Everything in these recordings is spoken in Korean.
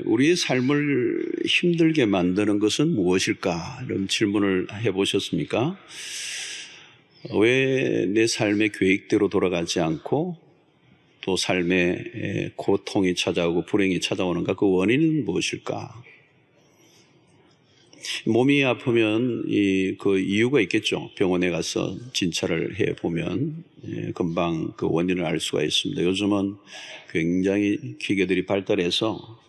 우리의 삶을 힘들게 만드는 것은 무엇일까? 이런 질문을 해보셨습니까? 왜 내 삶의 계획대로 돌아가지 않고 또 삶에 고통이 찾아오고 불행이 찾아오는가? 그 원인은 무엇일까? 몸이 아프면 그 이유가 있겠죠. 병원에 가서 진찰을 해보면 금방 그 원인을 알 수가 있습니다. 요즘은 굉장히 기계들이 발달해서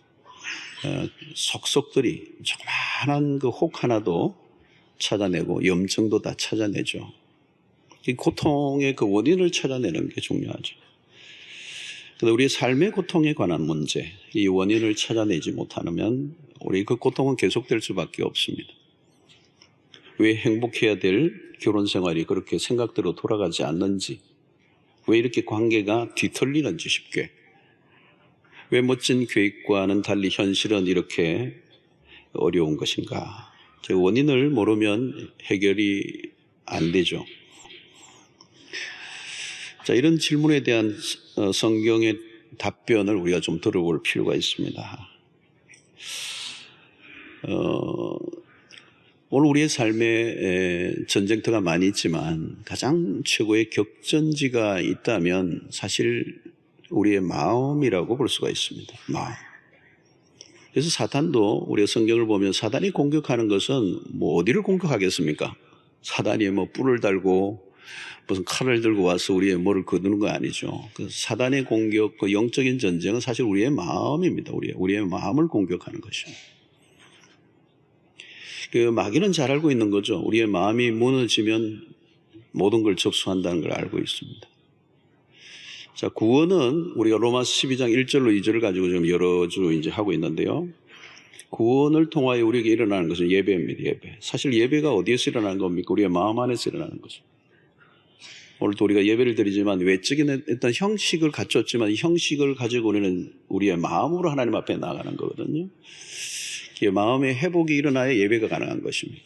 속속들이 조그마한 그 혹 하나도 찾아내고 염증도 다 찾아내죠. 이 고통의 그 원인을 찾아내는 게 중요하죠. 그런데 우리의 삶의 고통에 관한 문제, 이 원인을 찾아내지 못하면 우리 그 고통은 계속될 수밖에 없습니다. 왜 행복해야 될 결혼 생활이 그렇게 생각대로 돌아가지 않는지, 왜 이렇게 관계가 뒤틀리는지 쉽게, 왜 멋진 계획과는 달리 현실은 이렇게 어려운 것인가? 그 원인을 모르면 해결이 안 되죠. 자, 이런 질문에 대한 성경의 답변을 우리가 좀 들어볼 필요가 있습니다. 오늘 우리의 삶에 전쟁터가 많이 있지만 가장 최고의 격전지가 있다면 사실 우리의 마음이라고 볼 수가 있습니다. 마음. 그래서 사탄도 우리가 성경을 보면 사단이 공격하는 것은 뭐 어디를 공격하겠습니까? 사단이 뭐 뿔을 달고 무슨 칼을 들고 와서 우리의 뭐를 거두는 거 아니죠. 그 사단의 공격, 그 영적인 전쟁은 사실 우리의 마음입니다. 우리의 마음을 공격하는 것입니다. 그 마귀는 잘 알고 있는 거죠. 우리의 마음이 무너지면 모든 걸 접수한다는 걸 알고 있습니다. 자, 구원은 우리가 로마서 12장 1절로 2절을 가지고 좀 여러 주 이제 하고 있는데요. 구원을 통하여 우리에게 일어나는 것은 예배입니다. 예배. 사실 예배가 어디에서 일어나는 겁니까? 우리의 마음 안에서 일어나는 거죠. 오늘도 우리가 예배를 드리지만 외적인 어떤 형식을 갖췄지만 형식을 가지고 우리의 마음으로 하나님 앞에 나가는 거거든요. 마음의 회복이 일어나야 예배가 가능한 것입니다.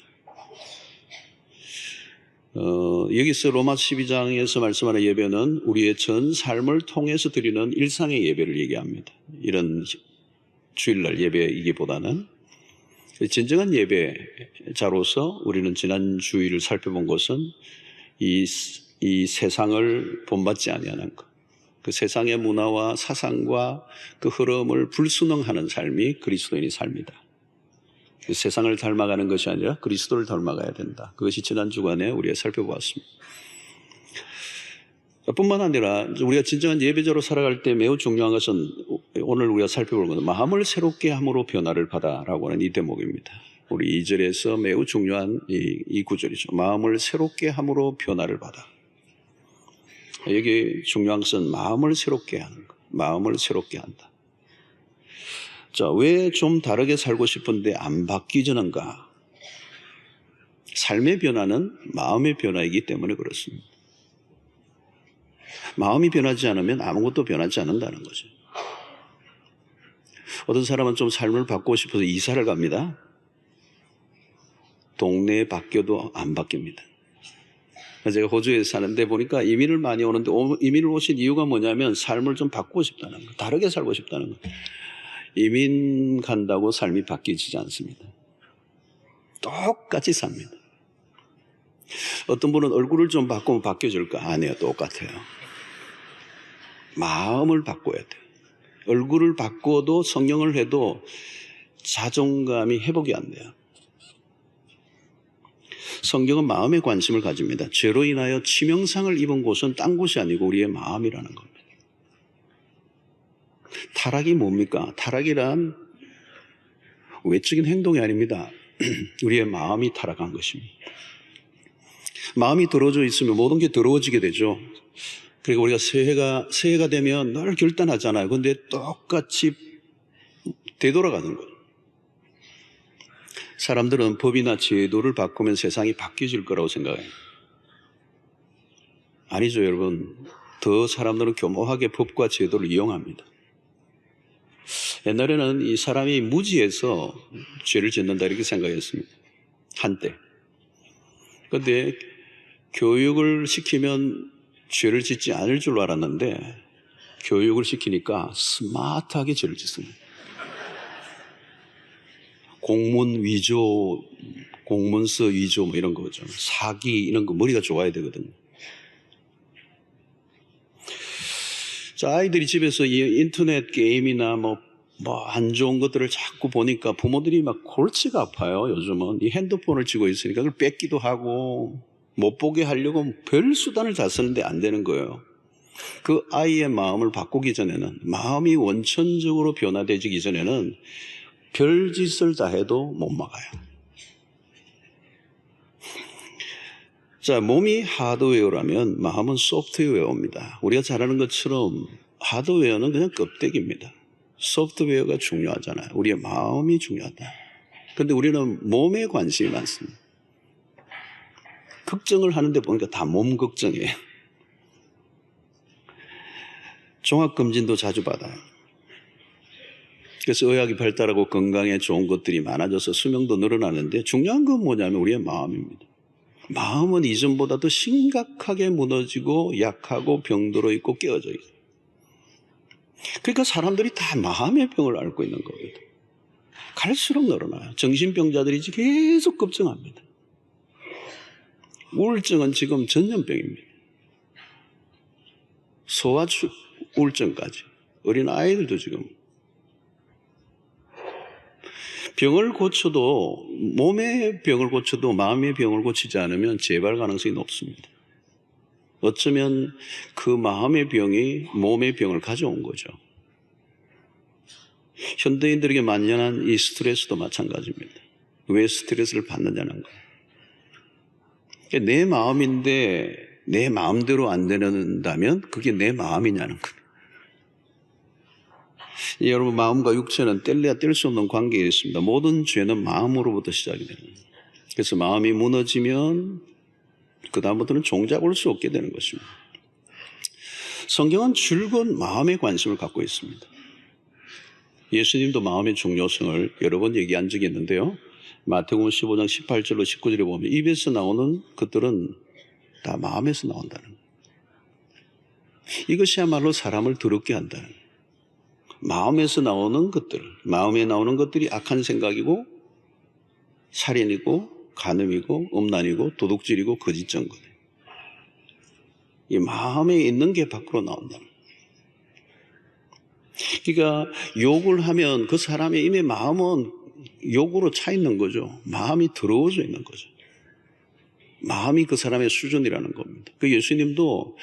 여기서 로마서 12장에서 말씀하는 예배는 우리의 전 삶을 통해서 드리는 일상의 예배를 얘기합니다. 이런 주일날 예배이기보다는 진정한 예배자로서 우리는 지난 주일을 살펴본 것은 이 세상을 본받지 아니하는 것, 그 세상의 문화와 사상과 그 흐름을 불순응하는 삶이 그리스도인의 삶이다. 그 세상을 닮아가는 것이 아니라 그리스도를 닮아가야 된다. 그것이 지난 주간에 우리가 살펴보았습니다. 뿐만 아니라 우리가 진정한 예배자로 살아갈 때 매우 중요한 것은 오늘 우리가 살펴볼 것은 마음을 새롭게 함으로 변화를 받아라고 하는 이 대목입니다. 우리 2절에서 매우 중요한 이 구절이죠. 마음을 새롭게 함으로 변화를 받아. 여기 중요한 것은 마음을 새롭게 하는 것. 마음을 새롭게 한다. 자, 왜 좀 다르게 살고 싶은데 안 바뀌지는가? 삶의 변화는 마음의 변화이기 때문에 그렇습니다. 마음이 변하지 않으면 아무것도 변하지 않는다는 거죠. 어떤 사람은 좀 삶을 바꾸고 싶어서 이사를 갑니다. 동네에 바뀌어도 안 바뀝니다. 제가 호주에 사는데 보니까 이민을 많이 오는데 이민을 오신 이유가 뭐냐면 삶을 좀 바꾸고 싶다는 거, 다르게 살고 싶다는 거. 이민 간다고 삶이 바뀌지 않습니다. 똑같이 삽니다. 어떤 분은 얼굴을 좀 바꾸면 바뀌어질까? 아니에요. 똑같아요. 마음을 바꿔야 돼요. 얼굴을 바꿔도 성령을 해도 자존감이 회복이 안 돼요. 성경은 마음에 관심을 가집니다. 죄로 인하여 치명상을 입은 곳은 딴 곳이 아니고 우리의 마음이라는 겁니다. 타락이 뭡니까? 타락이란 외적인 행동이 아닙니다. 우리의 마음이 타락한 것입니다. 마음이 더러워져 있으면 모든 게 더러워지게 되죠. 그리고 우리가 새해가 되면 늘 결단하잖아요. 그런데 똑같이 되돌아가는 거예요. 사람들은 법이나 제도를 바꾸면 세상이 바뀌어질 거라고 생각해요. 아니죠, 여러분. 더 사람들은 교묘하게 법과 제도를 이용합니다. 옛날에는 이 사람이 무지해서 죄를 짓는다 이렇게 생각했습니다. 한때. 그런데 교육을 시키면 죄를 짓지 않을 줄 알았는데 교육을 시키니까 스마트하게 죄를 짓습니다. 공문 위조, 공문서 위조 뭐 이런 거죠. 사기 이런 거 머리가 좋아야 되거든요. 자, 아이들이 집에서 이 인터넷 게임이나 뭐 안 좋은 것들을 자꾸 보니까 부모들이 막 골치가 아파요. 요즘은 이 핸드폰을 쥐고 있으니까 그걸 뺏기도 하고 못 보게 하려고 별 수단을 다 쓰는데 안 되는 거예요. 그 아이의 마음을 바꾸기 전에는, 마음이 원천적으로 변화되기 전에는 별짓을 다 해도 못 막아요. 자, 몸이 하드웨어라면 마음은 소프트웨어입니다. 우리가 잘 아는 것처럼 하드웨어는 그냥 껍데기입니다. 소프트웨어가 중요하잖아요. 우리의 마음이 중요하다. 그런데 우리는 몸에 관심이 많습니다. 걱정을 하는데 보니까 다 몸 걱정이에요. 종합검진도 자주 받아요. 그래서 의학이 발달하고 건강에 좋은 것들이 많아져서 수명도 늘어나는데 중요한 건 뭐냐면 우리의 마음입니다. 마음은 이전보다 더 심각하게 무너지고 약하고 병들어 있고 깨어져 있어요. 그러니까 사람들이 다 마음의 병을 앓고 있는 겁니다. 갈수록 늘어나요. 정신병자들이 계속 걱정합니다. 우울증은 지금 전염병입니다. 소아 우울증까지. 어린 아이들도 지금. 병을 고쳐도, 몸의 병을 고쳐도 마음의 병을 고치지 않으면 재발 가능성이 높습니다. 어쩌면 그 마음의 병이 몸의 병을 가져온 거죠. 현대인들에게 만연한 이 스트레스도 마찬가지입니다. 왜 스트레스를 받느냐는 거예요. 그러니까 내 마음인데 내 마음대로 안 되는다면 그게 내 마음이냐는 거예요. 여러분, 마음과 육체는 뗄래야 뗄 수 없는 관계에 있습니다. 모든 죄는 마음으로부터 시작이 되는 거예요. 그래서 마음이 무너지면 그 다음부터는 종잡을 수 없게 되는 것입니다. 성경은 줄곧 마음에 관심을 갖고 있습니다. 예수님도 마음의 중요성을 여러 번 얘기한 적이 있는데요. 마태복음 15장 18절로 19절에 보면 입에서 나오는 것들은 다 마음에서 나온다는 거예요. 이것이야말로 사람을 더럽게 한다는 거예요. 마음에서 나오는 것들, 마음에 나오는 것들이 악한 생각이고 살인이고 간음이고 음란이고 도둑질이고 거짓 증거예요. 이 마음에 있는 게 밖으로 나온다. 그러니까 욕을 하면 그 사람의 이미 마음은 욕으로 차 있는 거죠. 마음이 더러워져 있는 거죠. 마음이 그 사람의 수준이라는 겁니다. 그 예수님도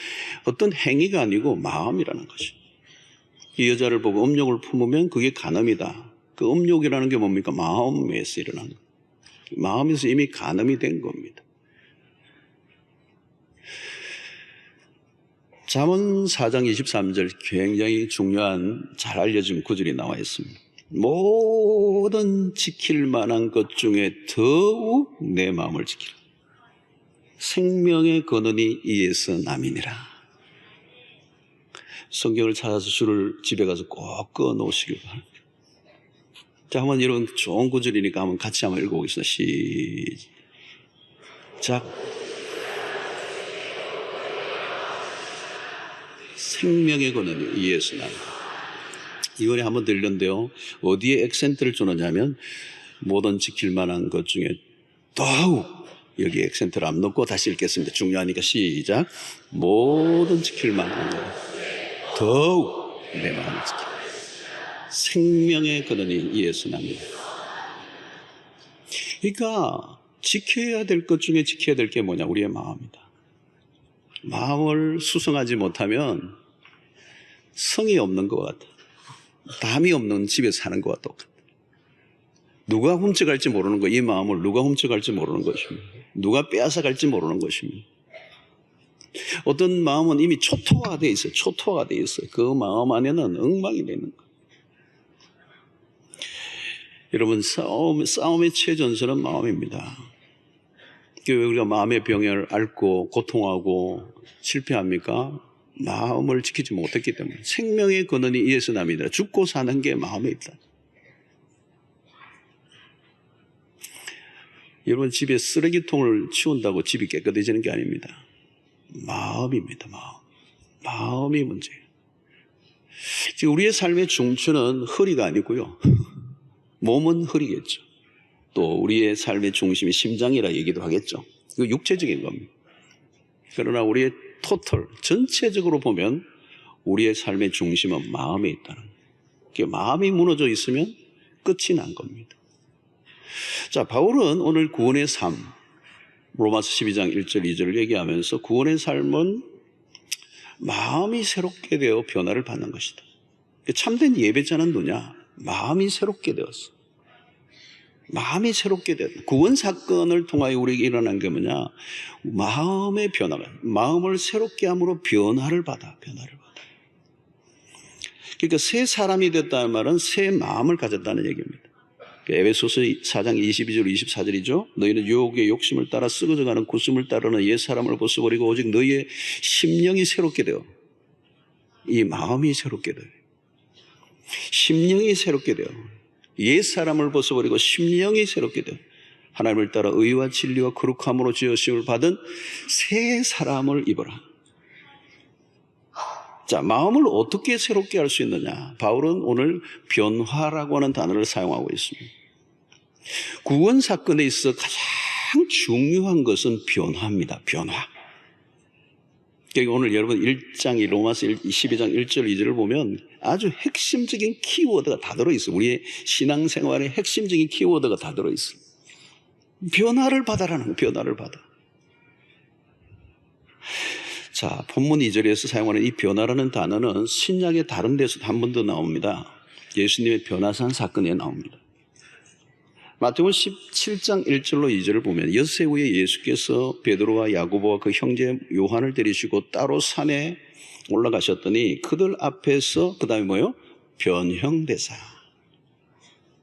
어떤 행위가 아니고 마음이라는 거죠. 이 여자를 보고 음욕을 품으면 그게 간음이다. 그 음욕이라는 게 뭡니까? 마음에서 일어나는 거예요. 마음에서 이미 간음이 된 겁니다. 잠언 4장 23절 굉장히 중요한 잘 알려진 구절이 나와 있습니다. 모든 지킬 만한 것 중에 더욱 내 마음을 지키라. 생명의 근원이 이에서 남이니라. 성경을 찾아서 줄을 집에 가서 꼭 꺼 놓으시길 바랍니다. 자, 한번 이런 좋은 구절이니까 한번 같이 한번 읽어보겠습니다. 시작. 생명의 근원이 이에서 남이니라. 이번에 한번 들렸는데요. 어디에 액센트를 주느냐면 모든 지킬 만한 것 중에 더욱, 여기 액센트를 안 넣고 다시 읽겠습니다. 중요하니까 시작. 모든 지킬 만한 것 더욱 내 마음을 지키라. 생명의 근원이 이에서 납니다. 그러니까 지켜야 될 것 중에 지켜야 될 게 뭐냐? 우리의 마음이다. 마음을 수성하지 못하면 성이 없는 것 같아. 담이 없는 집에 사는 것과 똑같아. 누가 훔쳐갈지 모르는 거, 이 마음을 누가 훔쳐갈지 모르는 것입니다. 누가 빼앗아갈지 모르는 것입니다. 어떤 마음은 이미 초토화가 되어 있어요. 초토화가 되어 있어요. 그 마음 안에는 엉망이 되는 거예요. 여러분, 싸움의 최전선은 마음입니다. 왜 우리가 마음의 병을 앓고 고통하고 실패합니까? 마음을 지키지 못했기 때문에. 생명의 근원이 이에서 남이니라. 죽고 사는 게 마음에 있다. 여러분, 집에 쓰레기통을 치운다고 집이 깨끗해지는 게 아닙니다. 마음입니다. 마음이 문제예요. 지금 우리의 삶의 중추는 허리가 아니고요. 몸은 허리겠죠. 또 우리의 삶의 중심이 심장이라 얘기도 하겠죠. 이거 육체적인 겁니다. 그러나 우리의 전체적으로 보면 우리의 삶의 중심은 마음에 있다는 거예요. 마음이 무너져 있으면 끝이 난 겁니다. 자, 바울은 오늘 구원의 삶, 로마서 12장 1절 2절을 얘기하면서 구원의 삶은 마음이 새롭게 되어 변화를 받는 것이다. 참된 예배자는 누구냐? 마음이 새롭게 되었어. 마음이 새롭게 되었다. 구원 사건을 통하여 우리에게 일어난 게 뭐냐? 마음의 변화가, 마음을 새롭게 함으로 변화를 받아. 그러니까 새 사람이 됐다는 말은 새 마음을 가졌다는 얘기입니다. 에베소서 4장 22절 24절이죠. 너희는 유혹의 욕심을 따라 썩어져가는 구슴을 따르는 옛 사람을 벗어버리고 오직 너희의 심령이 새롭게 되어, 이 마음이 새롭게 되어, 심령이 새롭게 되어, 옛 사람을 벗어버리고 심령이 새롭게 되어 하나님을 따라 의와 진리와 거룩함으로 지으심을 받은 새 사람을 입어라. 자, 마음을 어떻게 새롭게 할 수 있느냐? 바울은 오늘 변화라고 하는 단어를 사용하고 있습니다. 구원 사건에 있어 가장 중요한 것은 변화입니다. 변화. 오늘 여러분 1장, 로마서 12장 1절 2절을 보면 아주 핵심적인 키워드가 다 들어있어요. 우리의 신앙생활의 핵심적인 키워드가 다 들어있어요. 변화를 받아라는 거예요. 변화를 받아. 자, 본문 2절에서 사용하는 이 변화라는 단어는 신약의 다른 데서도 한 번 더 나옵니다. 예수님의 변화산 사건에 나옵니다. 마태복음 17장 1절로 2절을 보면 엿새 후에 예수께서 베드로와 야고보와 그 형제 요한을 데리시고 따로 산에 올라가셨더니 그들 앞에서 그 다음에 뭐예요? 변형되사.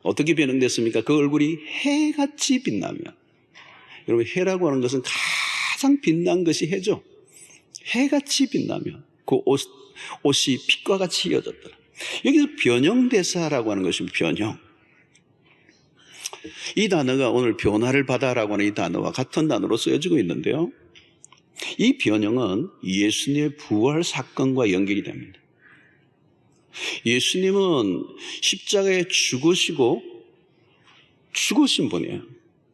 어떻게 변형됐습니까? 그 얼굴이 해같이 빛나며. 여러분, 해라고 하는 것은 가장 빛난 것이 해죠. 해같이 빛나며 그 옷이 빛과 같이 이어졌더라. 여기서 변형되사라고 하는 것은 변형. 이 단어가 오늘 변화를 받아라고 하는 이 단어와 같은 단어로 쓰여지고 있는데요. 이 변형은 예수님의 부활 사건과 연결이 됩니다. 예수님은 십자가에 죽으신 분이에요.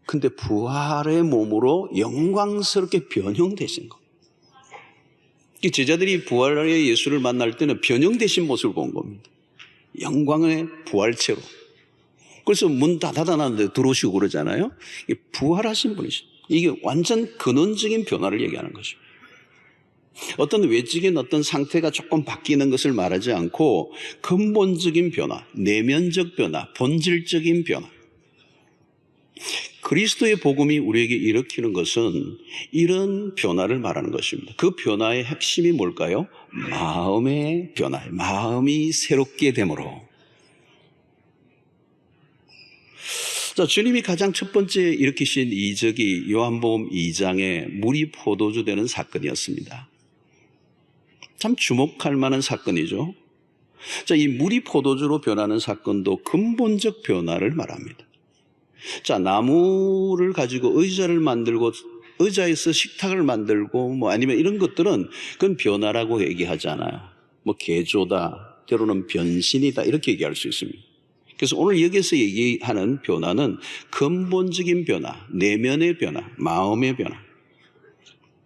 근데 부활의 몸으로 영광스럽게 변형되신 거. 제자들이 부활의 예수를 만날 때는 변형되신 모습을 본 겁니다. 영광의 부활체로. 그래서 문 다 닫아놨는데 들어오시고 그러잖아요. 부활하신 분이시죠. 이게 완전 근원적인 변화를 얘기하는 거죠. 어떤 외적인 어떤 상태가 조금 바뀌는 것을 말하지 않고 근본적인 변화, 내면적 변화, 본질적인 변화. 그리스도의 복음이 우리에게 일으키는 것은 이런 변화를 말하는 것입니다. 그 변화의 핵심이 뭘까요? 마음의 변화, 마음이 새롭게 됨으로. 자, 주님이 가장 첫 번째 일으키신 이적이 요한복음 2장에 물이 포도주 되는 사건이었습니다. 참 주목할 만한 사건이죠. 자, 이 물이 포도주로 변하는 사건도 근본적 변화를 말합니다. 자, 나무를 가지고 의자를 만들고 의자에서 식탁을 만들고 아니면 이런 것들은 그건 변화라고 얘기하잖아요. 개조다, 때로는 변신이다 이렇게 얘기할 수 있습니다. 그래서 오늘 여기서 얘기하는 변화는 근본적인 변화, 내면의 변화, 마음의 변화.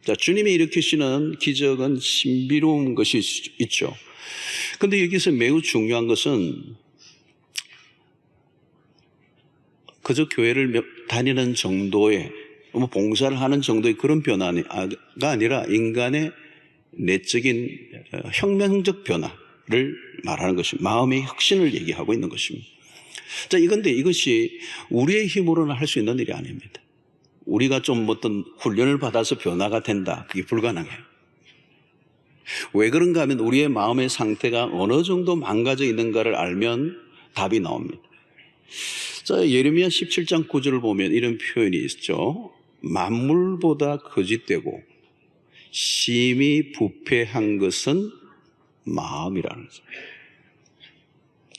자, 주님이 일으키시는 기적은 신비로운 것이 있죠. 그런데 여기서 매우 중요한 것은 그저 교회를 다니는 정도의 봉사를 하는 정도의 그런 변화가 아니라 인간의 내적인 혁명적 변화를 말하는 것입니다. 마음의 혁신을 얘기하고 있는 것입니다. 자, 이것이 우리의 힘으로는 할 수 있는 일이 아닙니다. 우리가 좀 어떤 훈련을 받아서 변화가 된다. 그게 불가능해요. 왜 그런가 하면 우리의 마음의 상태가 어느 정도 망가져 있는가를 알면 답이 나옵니다. 자, 예레미야 17장 9절을 보면 이런 표현이 있죠. 만물보다 거짓되고 심히 부패한 것은 마음이라는 거죠.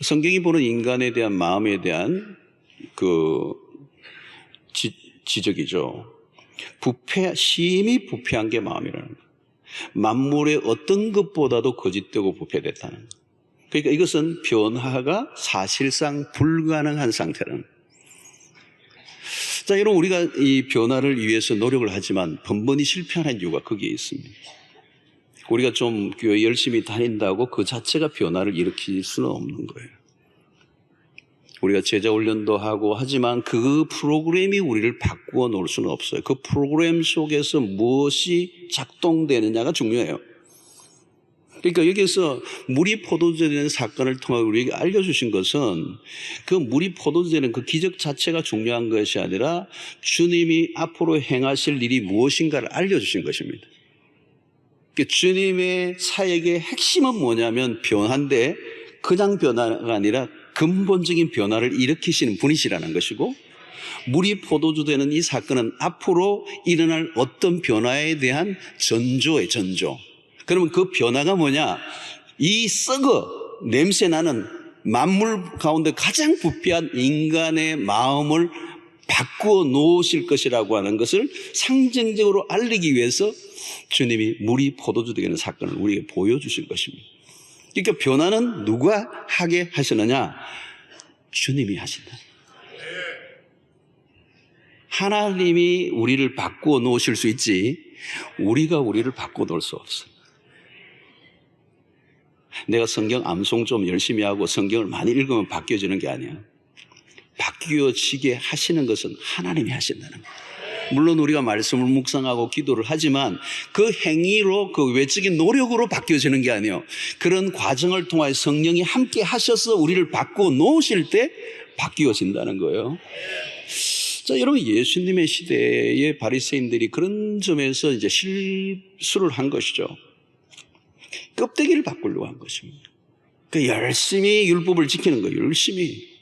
성경이 보는 인간에 대한 마음에 대한 지적이죠. 심히 부패한 게 마음이라는 거예요. 만물의 어떤 것보다도 거짓되고 부패됐다는 거예요. 그러니까 이것은 변화가 사실상 불가능한 상태라는 거예요. 자, 여러분, 우리가 이 변화를 위해서 노력을 하지만 번번이 실패하는 이유가 거기에 있습니다. 우리가 좀 교회 열심히 다닌다고 그 자체가 변화를 일으킬 수는 없는 거예요. 우리가 제자 훈련도 하고 하지만 그 프로그램이 우리를 바꾸어 놓을 수는 없어요. 그 프로그램 속에서 무엇이 작동되느냐가 중요해요. 그러니까 여기서 물이 포도주 되는 사건을 통해 우리에게 알려주신 것은 그 물이 포도주 되는 그 기적 자체가 중요한 것이 아니라 주님이 앞으로 행하실 일이 무엇인가를 알려주신 것입니다. 주님의 사역의 핵심은 뭐냐면 변화인데 그냥 변화가 아니라 근본적인 변화를 일으키시는 분이시라는 것이고, 물이 포도주 되는 이 사건은 앞으로 일어날 어떤 변화에 대한 전조의 전조. 그러면 그 변화가 뭐냐? 이 썩어 냄새나는 만물 가운데 가장 부패한 인간의 마음을 바꾸어 놓으실 것이라고 하는 것을 상징적으로 알리기 위해서 주님이 물이 포도주 되는 사건을 우리에게 보여주신 것입니다. 그러니까 변화는 누가 하게 하시느냐? 주님이 하신다. 하나님이 우리를 바꾸어 놓으실 수 있지 우리가 우리를 바꾸어 놓을 수 없어요. 내가 성경 암송 좀 열심히 하고 성경을 많이 읽으면 바뀌어지는 게 아니야. 바뀌어지게 하시는 것은 하나님이 하신다는 거예요. 물론 우리가 말씀을 묵상하고 기도를 하지만 그 행위로 그 외적인 노력으로 바뀌어지는 게 아니에요. 그런 과정을 통해 성령이 함께 하셔서 우리를 바꾸어 놓으실 때 바뀌어진다는 거예요. 자, 여러분, 예수님의 시대의 바리새인들이 그런 점에서 이제 실수를 한 것이죠. 껍데기를 바꾸려고 한 것입니다. 그 열심히 율법을 지키는 거예요. 열심히.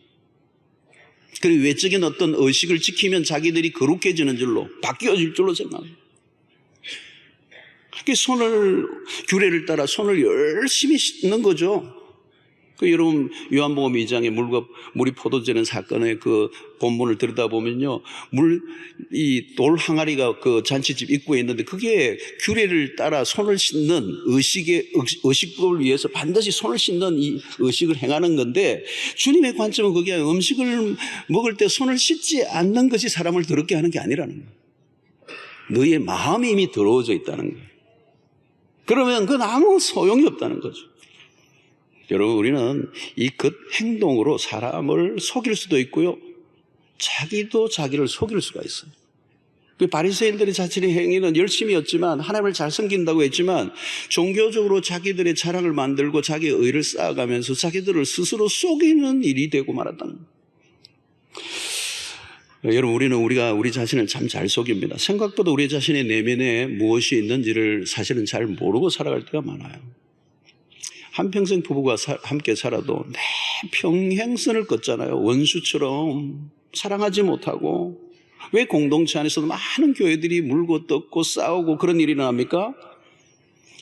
그리고 외적인 어떤 의식을 지키면 자기들이 거룩해지는 줄로 바뀌어질 줄로 생각합니다. 규례를 따라 손을 열심히 씻는 거죠. 여러분, 요한복음 2장에 물이 포도되는 사건의 그 본문을 들여다보면요, 이 돌 항아리가 그 잔치집 입구에 있는데 그게 규례를 따라 손을 씻는 의식을 위해서 반드시 손을 씻는 이 의식을 행하는 건데, 주님의 관점은 그게 음식을 먹을 때 손을 씻지 않는 것이 사람을 더럽게 하는 게 아니라는 거예요. 너의 마음이 이미 더러워져 있다는 거예요. 그러면 그건 아무 소용이 없다는 거죠. 여러분, 우리는 이 행동으로 사람을 속일 수도 있고요, 자기도 자기를 속일 수가 있어요. 그 바리새인들의 자신의 행위는 열심히였지만, 하나님을 잘 섬긴다고 했지만 종교적으로 자기들의 자랑을 만들고 자기의 의를 쌓아가면서 자기들을 스스로 속이는 일이 되고 말았다는 거예요. 여러분, 우리가 우리 자신을 참 잘 속입니다. 생각보다 우리 자신의 내면에 무엇이 있는지를 사실은 잘 모르고 살아갈 때가 많아요. 한평생 부부가 함께 살아도 내 평행선을 걷잖아요. 원수처럼 사랑하지 못하고. 왜 공동체 안에서도 많은 교회들이 물고 뜯고 싸우고 그런 일이 일어납니까?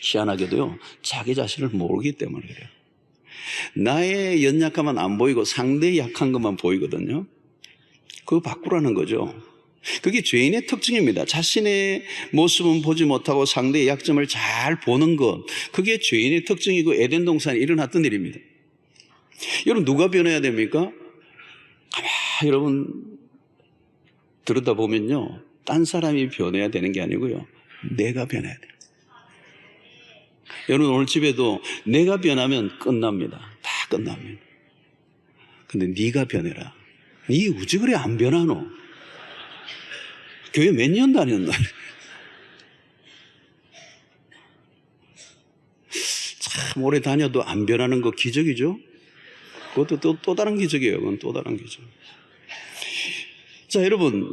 희한하게도요, 자기 자신을 모르기 때문에 그래요. 나의 연약함은 안 보이고 상대의 약한 것만 보이거든요. 그거 바꾸라는 거죠. 그게 죄인의 특징입니다. 자신의 모습은 보지 못하고 상대의 약점을 잘 보는 것, 그게 죄인의 특징이고 에덴 동산에 일어났던 일입니다. 여러분, 누가 변해야 됩니까? 가만히 여러분 들여다보면요, 딴 사람이 변해야 되는 게 아니고요, 내가 변해야 돼요. 여러분, 오늘 집에도 내가 변하면 끝납니다. 다 끝납니다. 근데 네가 변해라. 네 우지 그래 안 변하노? 교회 몇 년 다녔나? 참 오래 다녀도 안 변하는 거 기적이죠? 그것도 또 다른 기적이에요. 그건 또 다른 기적. 자, 여러분,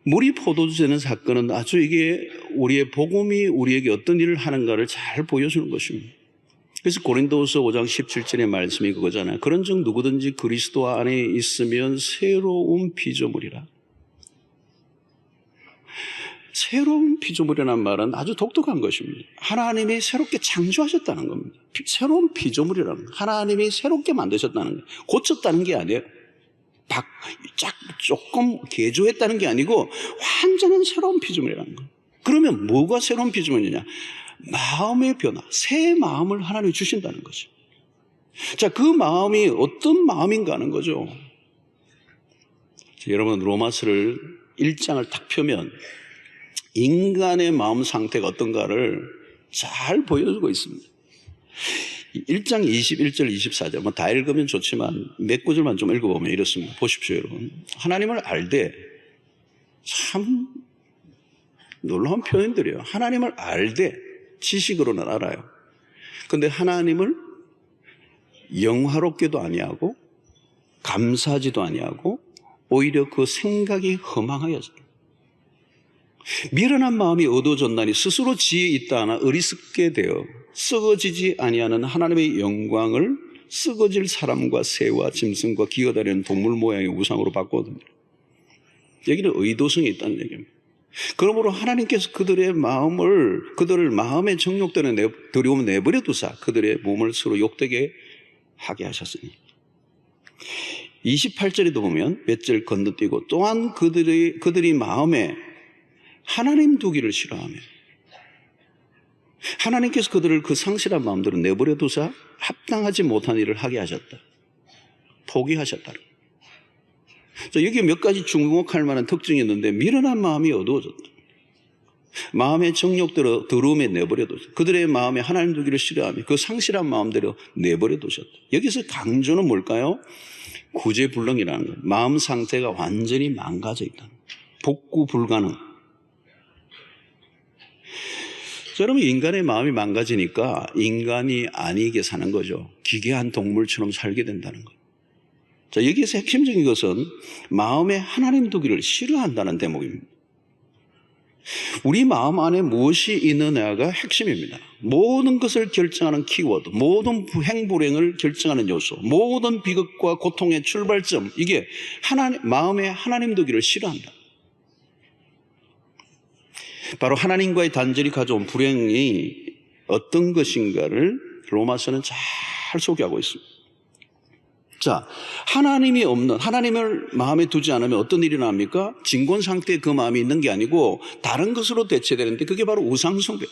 물이 포도주 되는 사건은 아주 이게 우리의 복음이 우리에게 어떤 일을 하는가를 잘 보여주는 것입니다. 그래서 고린도후서 5장 17절의 말씀이 그거잖아요. 그런즉 누구든지 그리스도 안에 있으면 새로운 피조물이라. 새로운 피조물이라는 말은 아주 독특한 것입니다. 하나님이 새롭게 창조하셨다는 겁니다. 새로운 피조물이라는 거. 하나님이 새롭게 만드셨다는 거예요. 고쳤다는 게 아니에요. 조금 개조했다는 게 아니고 완전한 새로운 피조물이라는 거예요. 그러면 뭐가 새로운 피조물이냐? 마음의 변화, 새 마음을 하나님이 주신다는 거죠. 자, 그 마음이 어떤 마음인가 하는 거죠. 여러분, 로마서를 1장을 딱 펴면 인간의 마음 상태가 어떤가를 잘 보여주고 있습니다. 1장 21절 24절 뭐 다 읽으면 좋지만 몇 구절만 좀 읽어보면 이렇습니다. 보십시오 여러분. 하나님을 알되, 참 놀라운 표현들이에요. 하나님을 알되, 지식으로는 알아요. 그런데 하나님을 영화롭게도 아니하고 감사하지도 아니하고 오히려 그 생각이 허망하여져. 미련한 마음이 어두워졌나니 스스로 지혜 있다 하나 어리석게 되어 썩어지지 아니하는 하나님의 영광을 썩어질 사람과 새와 짐승과 기어다니는 동물 모양의 우상으로 바꾸거든요. 여기는 의도성이 있다는 얘기입니다. 그러므로 하나님께서 그들을 마음의 정욕대로 두려움 내버려 두사 그들의 몸을 서로 욕되게 하게 하셨으니. 28절에도 보면 몇 절 건너뛰고 또한 그들이 마음에 하나님 두기를 싫어하며 하나님께서 그들을 그 상실한 마음대로 내버려 두사 합당하지 못한 일을 하게 하셨다. 포기하셨다. 여기에 몇 가지 주목할 만한 특징이 있는데, 미련한 마음이 어두워졌다. 마음의 정욕대로 더러움에 내버려 두셨다. 그들의 마음에 하나님 두기를 싫어하며 그 상실한 마음대로 내버려 두셨다. 여기서 강조는 뭘까요? 구제불능이라는 거예요. 마음 상태가 완전히 망가져 있다. 복구 불가능. 여러분, 인간의 마음이 망가지니까 인간이 아니게 사는 거죠. 기괴한 동물처럼 살게 된다는 거예요. 자, 여기에서 핵심적인 것은 마음에 하나님 두기를 싫어한다는 대목입니다. 우리 마음 안에 무엇이 있느냐가 핵심입니다. 모든 것을 결정하는 키워드, 모든 행불행을 결정하는 요소, 모든 비극과 고통의 출발점, 이게 마음에 하나님 두기를 싫어한다. 바로 하나님과의 단절이 가져온 불행이 어떤 것인가를 로마서는 잘 소개하고 있습니다. 자, 하나님을 마음에 두지 않으면 어떤 일이 납니까? 진곤 상태에 그 마음이 있는 게 아니고 다른 것으로 대체되는데, 그게 바로 우상숭배.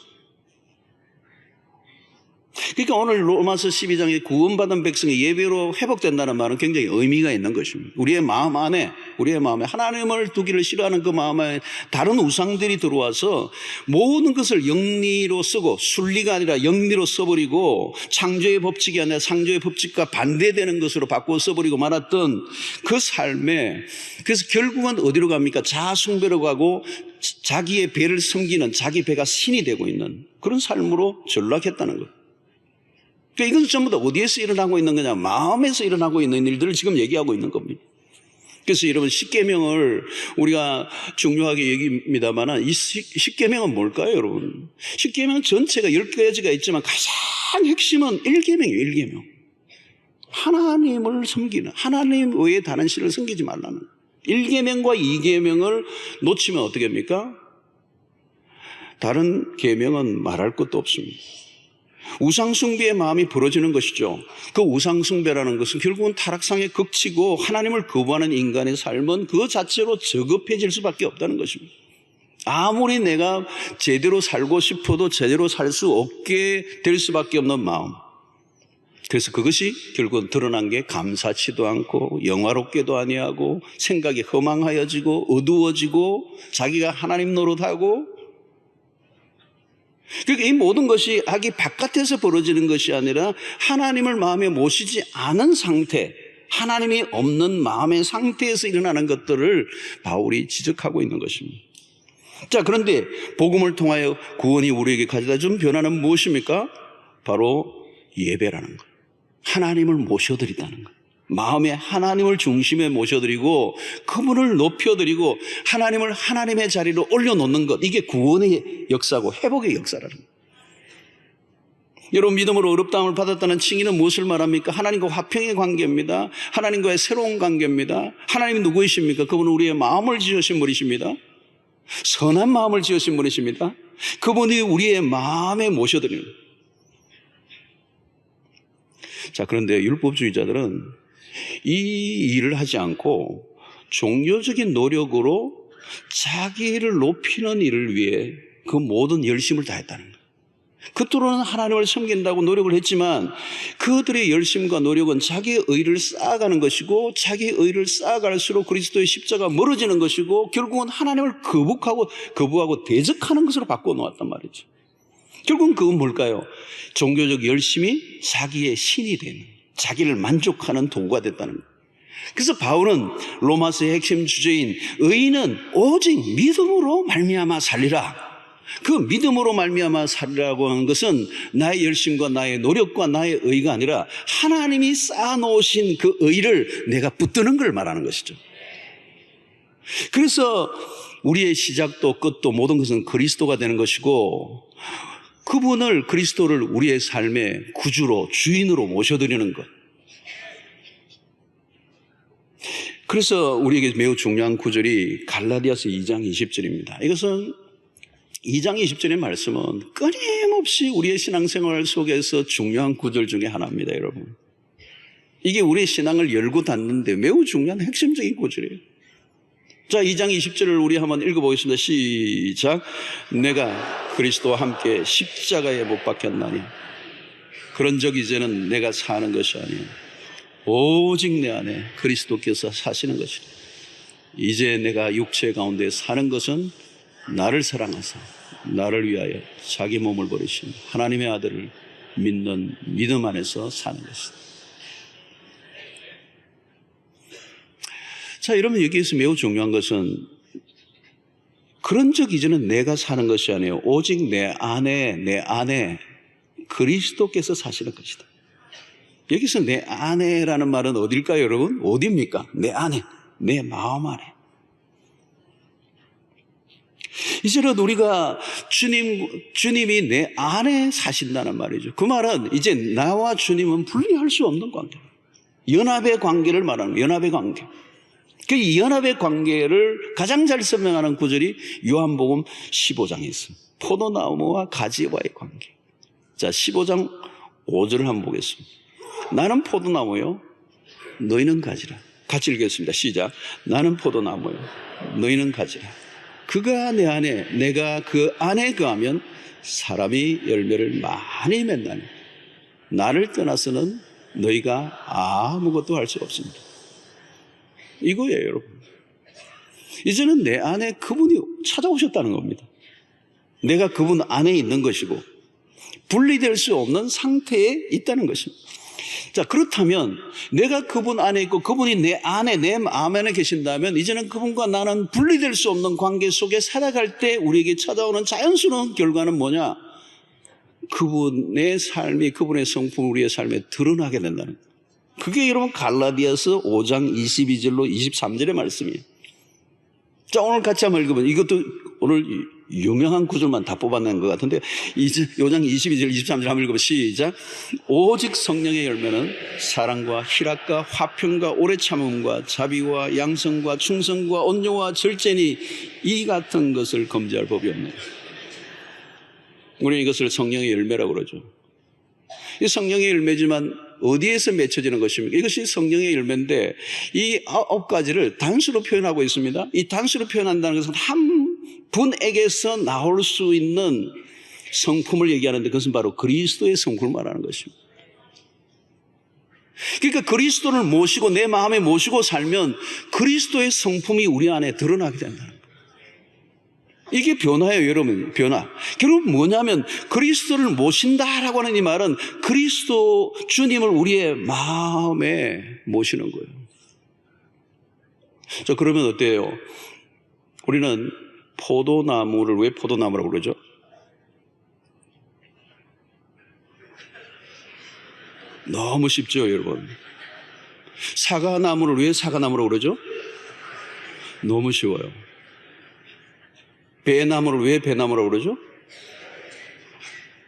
그러니까 오늘 로마서 12장에 구원받은 백성이 예배로 회복된다는 말은 굉장히 의미가 있는 것입니다. 우리의 마음에 하나님을 두기를 싫어하는 그 마음에 다른 우상들이 들어와서 모든 것을 영리로 쓰고, 순리가 아니라 영리로 써버리고, 창조의 법칙이 아니라 창조의 법칙과 반대되는 것으로 바꾸어 써버리고 말았던 그 삶에, 그래서 결국은 어디로 갑니까? 자아숭배로 가고 자기의 배를 섬기는, 자기 배가 신이 되고 있는 그런 삶으로 전락했다는 것. 그러니까 이건 전부 다 어디에서 일어나고 있는 거냐? 마음에서 일어나고 있는 일들을 지금 얘기하고 있는 겁니다. 그래서 여러분, 십계명을 우리가 중요하게 얘기합니다만, 이 십계명은 뭘까요, 여러분? 십계명 전체가 10가지가 있지만 가장 핵심은 1계명이에요, 1계명. 하나님을 섬기는, 하나님 외에 다른 신을 섬기지 말라는. 1계명과 2계명을 놓치면 어떻게 합니까? 다른 계명은 말할 것도 없습니다. 우상숭배의 마음이 벌어지는 것이죠. 그 우상숭배라는 것은 결국은 타락상에 극치고 하나님을 거부하는 인간의 삶은 그 자체로 저급해질 수밖에 없다는 것입니다. 아무리 내가 제대로 살고 싶어도 제대로 살 수 없게 될 수밖에 없는 마음. 그래서 그것이 결국은 드러난 게 감사치도 않고 영화롭게도 아니하고 생각이 허망하여지고 어두워지고 자기가 하나님 노릇하고, 그러니까 이 모든 것이 악이 바깥에서 벌어지는 것이 아니라 하나님을 마음에 모시지 않은 상태, 하나님이 없는 마음의 상태에서 일어나는 것들을 바울이 지적하고 있는 것입니다. 자, 그런데 복음을 통하여 구원이 우리에게 가져다 준 변화는 무엇입니까? 바로 예배라는 거예요. 하나님을 모셔드린다는 거예요. 마음에 하나님을 중심에 모셔드리고 그분을 높여드리고 하나님을 하나님의 자리로 올려놓는 것, 이게 구원의 역사고 회복의 역사라는 거예요. 여러분, 믿음으로 어렵다함을 받았다는 칭의는 무엇을 말합니까? 하나님과 화평의 관계입니다. 하나님과의 새로운 관계입니다. 하나님이 누구이십니까? 그분은 우리의 마음을 지으신 분이십니다. 선한 마음을 지으신 분이십니다. 그분이 우리의 마음에 모셔드리는 거예요. 자, 그런데 율법주의자들은 이 일을 하지 않고 종교적인 노력으로 자기를 높이는 일을 위해 그 모든 열심을 다했다는 거예요. 그토록 하나님을 섬긴다고 노력을 했지만 그들의 열심과 노력은 자기의 의를 쌓아가는 것이고 자기의 의를 쌓아갈수록 그리스도의 십자가 멀어지는 것이고 결국은 하나님을 거부하고 대적하는 것으로 바꿔놓았단 말이죠. 결국은 그건 뭘까요? 종교적 열심이 자기의 신이 되는, 자기를 만족하는 도구가 됐다는 거예요. 그래서 바울은 로마서의 핵심 주제인 의인은 오직 믿음으로 말미암아 살리라. 그 믿음으로 말미암아 살리라고 하는 것은 나의 열심과 나의 노력과 나의 의가 아니라 하나님이 쌓아놓으신 그 의를 내가 붙드는 걸 말하는 것이죠. 그래서 우리의 시작도 끝도 모든 것은 그리스도가 되는 것이고 그리스도를 우리의 삶의 구주로 주인으로 모셔드리는 것. 그래서 우리에게 매우 중요한 구절이 갈라디아서 2장 20절입니다. 이것은 2장 20절의 말씀은 끊임없이 우리의 신앙생활 속에서 중요한 구절 중에 하나입니다, 여러분. 이게 우리의 신앙을 열고 닫는데 매우 중요한 핵심적인 구절이에요. 자, 2장 20절을 우리 한번 읽어보겠습니다. 시작. 내가 그리스도와 함께 십자가에 못 박혔나니 그런적 이제는 내가 사는 것이 아니요 오직 내 안에 그리스도께서 사시는 것이다. 이제 내가 육체 가운데 사는 것은 나를 사랑하사 나를 위하여 자기 몸을 버리신 하나님의 아들을 믿는 믿음 안에서 사는 것이다. 자, 여러분 여기에서 매우 중요한 것은 그런 적 이제는 내가 사는 것이 아니에요. 오직 내 안에 그리스도께서 사시는 것이다. 여기서 내 안에라는 말은 어딜까요, 여러분? 어디입니까? 내 안에, 내 마음 안에. 이제는 우리가 주님이 내 안에 사신다는 말이죠. 그 말은 이제 나와 주님은 분리할 수 없는 관계. 연합의 관계를 말하는 거예요. 연합의 관계. 그 연합의 관계를 가장 잘 설명하는 구절이 요한복음 15장에 있습니다. 포도나무와 가지와의 관계. 자, 15장 5절을 한번 보겠습니다. 나는 포도나무요, 너희는 가지라. 같이 읽겠습니다. 시작. 나는 포도나무요, 너희는 가지라. 그가 내 안에, 내가 그 안에 거하면 사람이 열매를 많이 맺나니 나를 떠나서는 너희가 아무것도 할 수 없습니다. 이거예요, 여러분. 이제는 내 안에 그분이 찾아오셨다는 겁니다. 내가 그분 안에 있는 것이고 분리될 수 없는 상태에 있다는 것입니다. 자, 그렇다면 내가 그분 안에 있고 그분이 내 안에, 내 마음 안에 계신다면 이제는 그분과 나는 분리될 수 없는 관계 속에 살아갈 때 우리에게 찾아오는 자연스러운 결과는 뭐냐? 그분의 삶이, 그분의 성품이 우리의 삶에 드러나게 된다는 거예요. 그게 여러분 갈라디아서 5장 22절로 23절의 말씀이에요. 자, 오늘 같이 한번 읽어보면 이것도 오늘 유명한 구절만 다 뽑아낸 것 같은데 5장 22절 23절 한번 읽어보면 시작. 오직 성령의 열매는 사랑과 희락과 화평과 오래 참음과 자비와 양성과 충성과 온유와 절제니 이 같은 것을 금지할 법이 없네요. 우리는 이것을 성령의 열매라고 그러죠. 이 성령의 열매지만 어디에서 맺혀지는 것입니까? 이것이 성령의 열매인데 이 9가지를 단수로 표현하고 있습니다. 이 단수로 표현한다는 것은 한 분에게서 나올 수 있는 성품을 얘기하는데 그것은 바로 그리스도의 성품을 말하는 것입니다. 그러니까 그리스도를 모시고 내 마음에 모시고 살면 그리스도의 성품이 우리 안에 드러나게 된다는 거예요. 이게 변화예요, 여러분. 변화. 결국 뭐냐면 그리스도를 모신다라고 하는 이 말은 그리스도 주님을 우리의 마음에 모시는 거예요. 자, 그러면 어때요? 우리는 포도나무를 왜 포도나무라고 그러죠? 너무 쉽죠, 여러분. 사과나무를 왜 사과나무라고 그러죠? 너무 쉬워요. 배나무를 왜 배나무라고 그러죠?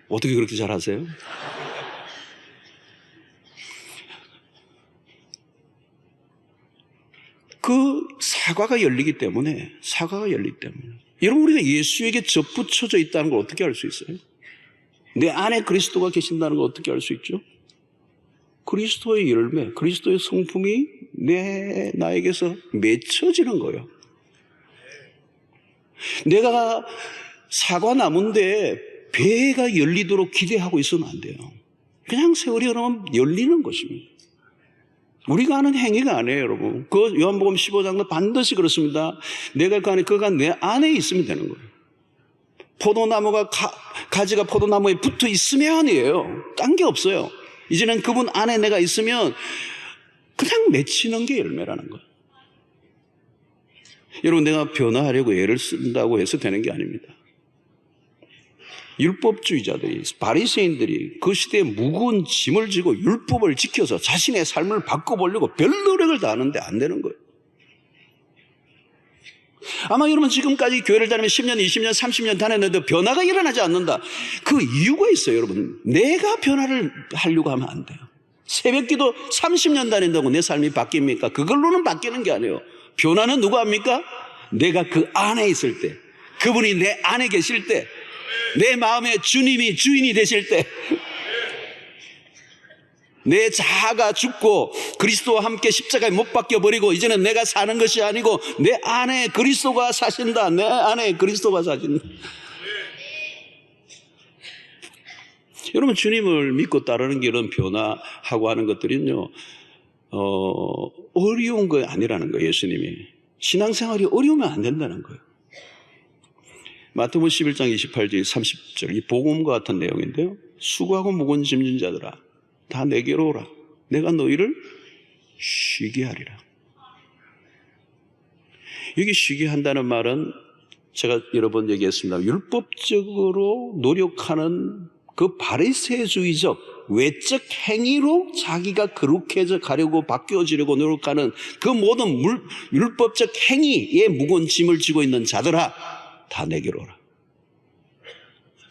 어떻게 그렇게 잘 하세요? 그 사과가 열리기 때문에 여러분 우리가 예수에게 접붙여져 있다는 걸 어떻게 알 수 있어요? 내 안에 그리스도가 계신다는 걸 어떻게 알 수 있죠? 그리스도의 열매, 그리스도의 성품이 나에게서 맺혀지는 거예요. 내가 사과나무인데 배가 열리도록 기대하고 있으면 안 돼요. 그냥 세월이 흐르면 열리는 것입니다. 우리가 하는 행위가 아니에요, 여러분. 그 요한복음 15장도 반드시 그렇습니다. 내가 그 안에, 그가 내 안에 있으면 되는 거예요. 포도나무가 가지가 포도나무에 붙어 있으면이에요. 딴 게 없어요. 이제는 그분 안에 내가 있으면 그냥 맺히는 게 열매라는 거예요. 여러분, 내가 변화하려고 애를 쓴다고 해서 되는 게 아닙니다. 율법주의자들이, 바리새인들이 그 시대에 무거운 짐을 지고 율법을 지켜서 자신의 삶을 바꿔보려고 별 노력을 다하는데 안 되는 거예요. 아마 여러분 지금까지 교회를 다니면 10년, 20년, 30년 다녔는데 변화가 일어나지 않는다. 그 이유가 있어요, 여러분. 내가 변화를 하려고 하면 안 돼요. 새벽기도 30년 다닌다고 내 삶이 바뀝니까? 그걸로는 바뀌는 게 아니에요. 변화는 누가 합니까? 내가 그 안에 있을 때, 그분이 내 안에 계실 때, 내 마음에 주님이 주인이 되실 때, 내 자아가 죽고 그리스도와 함께 십자가에 못 박혀버리고 이제는 내가 사는 것이 아니고 내 안에 그리스도가 사신다. 내 안에 그리스도가 사신다. 여러분, 주님을 믿고 따르는 길은 변화하고 하는 것들은요, 어려운 거 아니라는 거예요. 예수님이 신앙생활이 어려우면 안 된다는 거예요. 마태복음 11장 28절 30절 이 복음과 같은 내용인데요. 수고하고 무거운 짐진 자들아 다 내게로 오라. 내가 너희를 쉬게 하리라. 여기 쉬게 한다는 말은 제가 여러 번 얘기했습니다. 율법적으로 노력하는 그 바리새주의적 외적 행위로 자기가 거룩해져 가려고 바뀌어지려고 노력하는 그 모든 율법적 행위에 무거운 짐을 지고 있는 자들아 다 내게로 오라.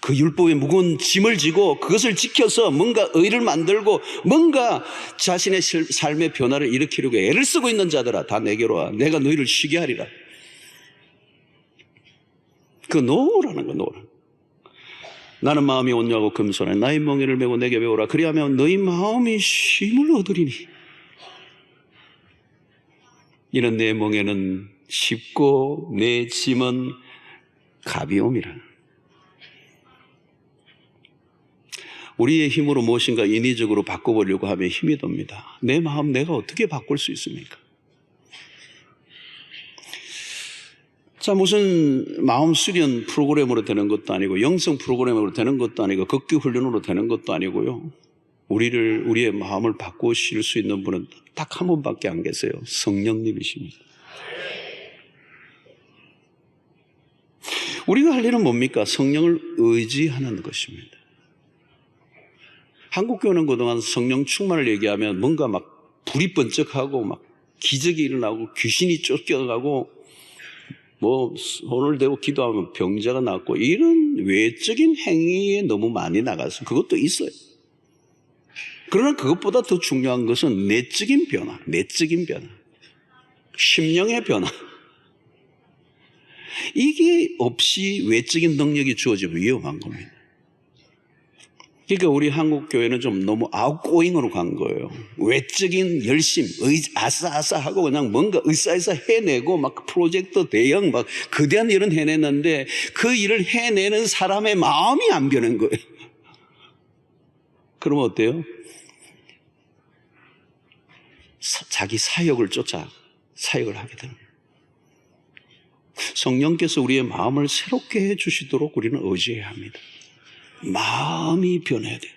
그 율법의 무거운 짐을 지고 그것을 지켜서 뭔가 의를 만들고 뭔가 자신의 삶의 변화를 일으키려고 애를 쓰고 있는 자들아 다 내게로 와. 내가 너희를 쉬게 하리라. 그 놓으라는 거, 놓으라. 나는 마음이 온유하고 겸손해. 나의 멍에를 메고 내게 배우라. 그리하면 너희 마음이 쉼을 얻으리니. 이는 내 멍에는 쉽고 내 짐은 가벼움이라. 우리의 힘으로 무엇인가 인위적으로 바꿔보려고 하면 힘이 듭니다. 내 마음 내가 어떻게 바꿀 수 있습니까? 자, 무슨 마음 수련 프로그램으로 되는 것도 아니고 영성 프로그램으로 되는 것도 아니고 걷기 훈련으로 되는 것도 아니고요. 우리의 마음을 바꾸실 수 있는 분은 딱 한 분밖에 안 계세요. 성령님이십니다. 우리가 할 일은 뭡니까? 성령을 의지하는 것입니다. 한국교회는 그동안 성령 충만을 얘기하면 뭔가 막 불이 번쩍하고 막 기적이 일어나고 귀신이 쫓겨가고 뭐 손을 대고 기도하면 병자가 낫고 이런 외적인 행위에 너무 많이 나가서 그것도 있어요. 그러나 그것보다 더 중요한 것은 내적인 변화, 내적인 변화, 심령의 변화. 이게 없이 외적인 능력이 주어지면 위험한 겁니다. 그러니까 우리 한국 교회는 좀 너무 아웃고잉으로 간 거예요. 외적인 열심, 아싸아싸하고 그냥 뭔가 으쌰으쌰 해내고 막 프로젝트 대형 막 거대한 일은 해냈는데 그 일을 해내는 사람의 마음이 안 변한 거예요. 그러면 어때요? 자기 사역을 쫓아 사역을 하게 되는 거예요. 성령께서 우리의 마음을 새롭게 해주시도록 우리는 의지해야 합니다. 마음이 변해야 돼요.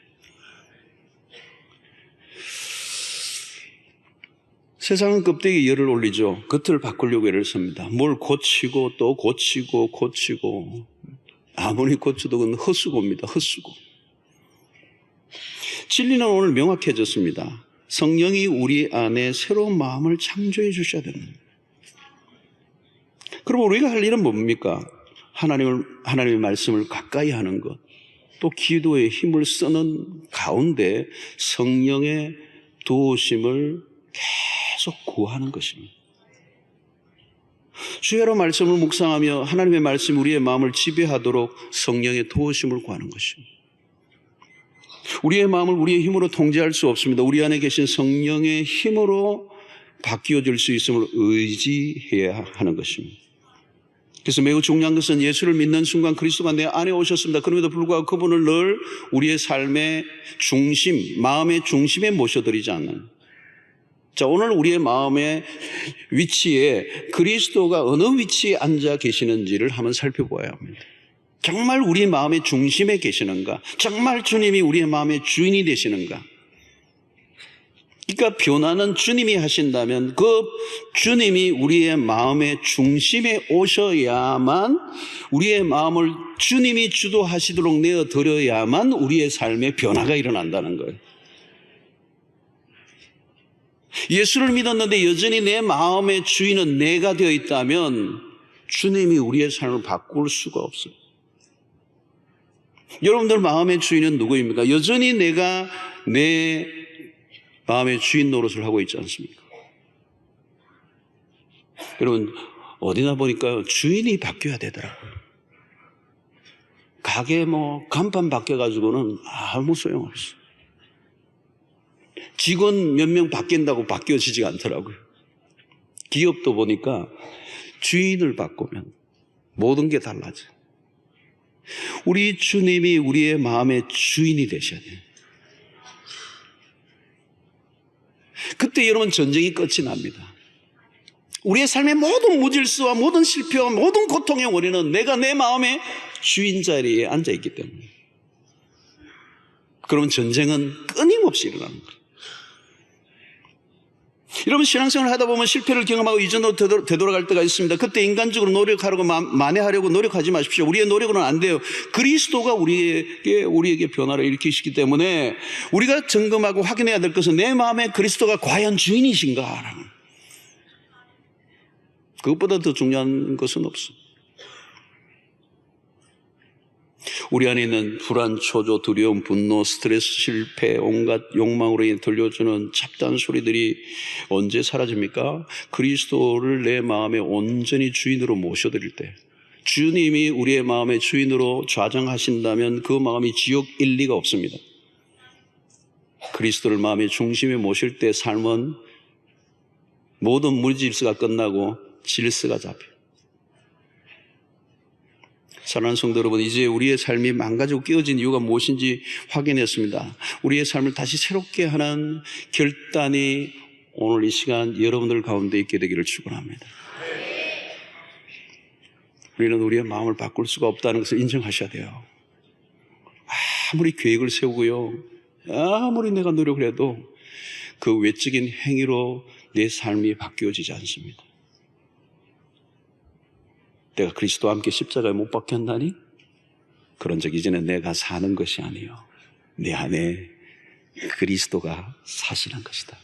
세상은 껍데기에 열을 올리죠. 겉을 바꾸려고 애를 씁니다. 뭘 고치고 또 고치고 아무리 고쳐도 그건 헛수고입니다. 헛수고. 진리는 오늘 명확해졌습니다. 성령이 우리 안에 새로운 마음을 창조해 주셔야 됩니다. 그럼 우리가 할 일은 뭡니까? 하나님의 말씀을 가까이 하는 것, 또 기도에 힘을 쓰는 가운데 성령의 도우심을 계속 구하는 것입니다. 주야로 말씀을 묵상하며 하나님의 말씀이 우리의 마음을 지배하도록 성령의 도우심을 구하는 것입니다. 우리의 마음을 우리의 힘으로 통제할 수 없습니다. 우리 안에 계신 성령의 힘으로 바뀌어질 수 있음을 의지해야 하는 것입니다. 그래서 매우 중요한 것은 예수를 믿는 순간 그리스도가 내 안에 오셨습니다. 그럼에도 불구하고 그분을 늘 우리의 삶의 중심, 마음의 중심에 모셔드리지 않는. 자, 오늘 우리의 마음의 위치에 그리스도가 어느 위치에 앉아 계시는지를 한번 살펴보아야 합니다. 정말 우리의 마음의 중심에 계시는가? 정말 주님이 우리의 마음의 주인이 되시는가? 그러니까 변화는 주님이 하신다면 그 주님이 우리의 마음의 중심에 오셔야만, 우리의 마음을 주님이 주도하시도록 내어드려야만 우리의 삶에 변화가 일어난다는 거예요. 예수를 믿었는데 여전히 내 마음의 주인은 내가 되어 있다면 주님이 우리의 삶을 바꿀 수가 없어요. 여러분들 마음의 주인은 누구입니까? 여전히 내가 내 마음의 주인 노릇을 하고 있지 않습니까? 여러분, 어디나 보니까 주인이 바뀌어야 되더라고요. 가게 간판 바뀌어가지고는 아무 소용없어요. 직원 몇 명 바뀐다고 바뀌어지지가 않더라고요. 기업도 보니까 주인을 바꾸면 모든 게 달라져요. 우리 주님이 우리의 마음의 주인이 되셔야 돼요. 그때 여러분 전쟁이 끝이 납니다. 우리의 삶의 모든 무질서와 모든 실패와 모든 고통의 원인은 내가 내 마음의 주인 자리에 앉아있기 때문에. 그러면 전쟁은 끊임없이 일어나는 거예요. 여러분, 신앙생활을 하다 보면 실패를 경험하고 이전으로 되돌아갈 때가 있습니다. 그때 인간적으로 노력하려고 만회하려고 노력하지 마십시오. 우리의 노력으로는 안 돼요. 그리스도가 우리에게 변화를 일으키시기 때문에 우리가 점검하고 확인해야 될 것은 내 마음에 그리스도가 과연 주인이신가라는, 그것보다 더 중요한 것은 없습니다. 우리 안에 있는 불안, 초조, 두려움, 분노, 스트레스, 실패, 온갖 욕망으로 인해 들려주는 잡다한 소리들이 언제 사라집니까? 그리스도를 내 마음의 온전히 주인으로 모셔드릴 때, 주님이 우리의 마음의 주인으로 좌정하신다면 그 마음이 지옥일 리가 없습니다. 그리스도를 마음의 중심에 모실 때 삶은 모든 무질서가 끝나고 질서가 잡혀요. 사랑하는 성도 여러분, 이제 우리의 삶이 망가지고 깨어진 이유가 무엇인지 확인했습니다. 우리의 삶을 다시 새롭게 하는 결단이 오늘 이 시간 여러분들 가운데 있게 되기를 축원합니다. 우리는 우리의 마음을 바꿀 수가 없다는 것을 인정하셔야 돼요. 아무리 계획을 세우고요, 아무리 내가 노력을 해도 그 외적인 행위로 내 삶이 바뀌어지지 않습니다. 내가 그리스도와 함께 십자가에 못 박혔나니? 그런 적 이제는 내가 사는 것이 아니요, 내 안에 그리스도가 사시는 것이다.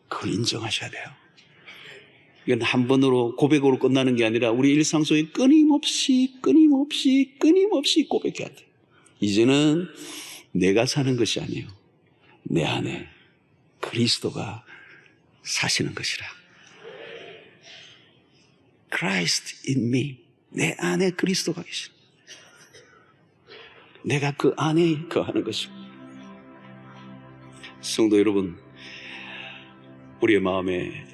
그걸 인정하셔야 돼요. 이건 한 번으로 고백으로 끝나는 게 아니라 우리 일상 속에 끊임없이 고백해야 돼요. 이제는 내가 사는 것이 아니요, 내 안에 그리스도가 사시는 것이라. Christ in me. 내 안에 그리스도가 계십니다. 내가 그 안에 거하는 것입니다. 성도 여러분, 우리의 마음에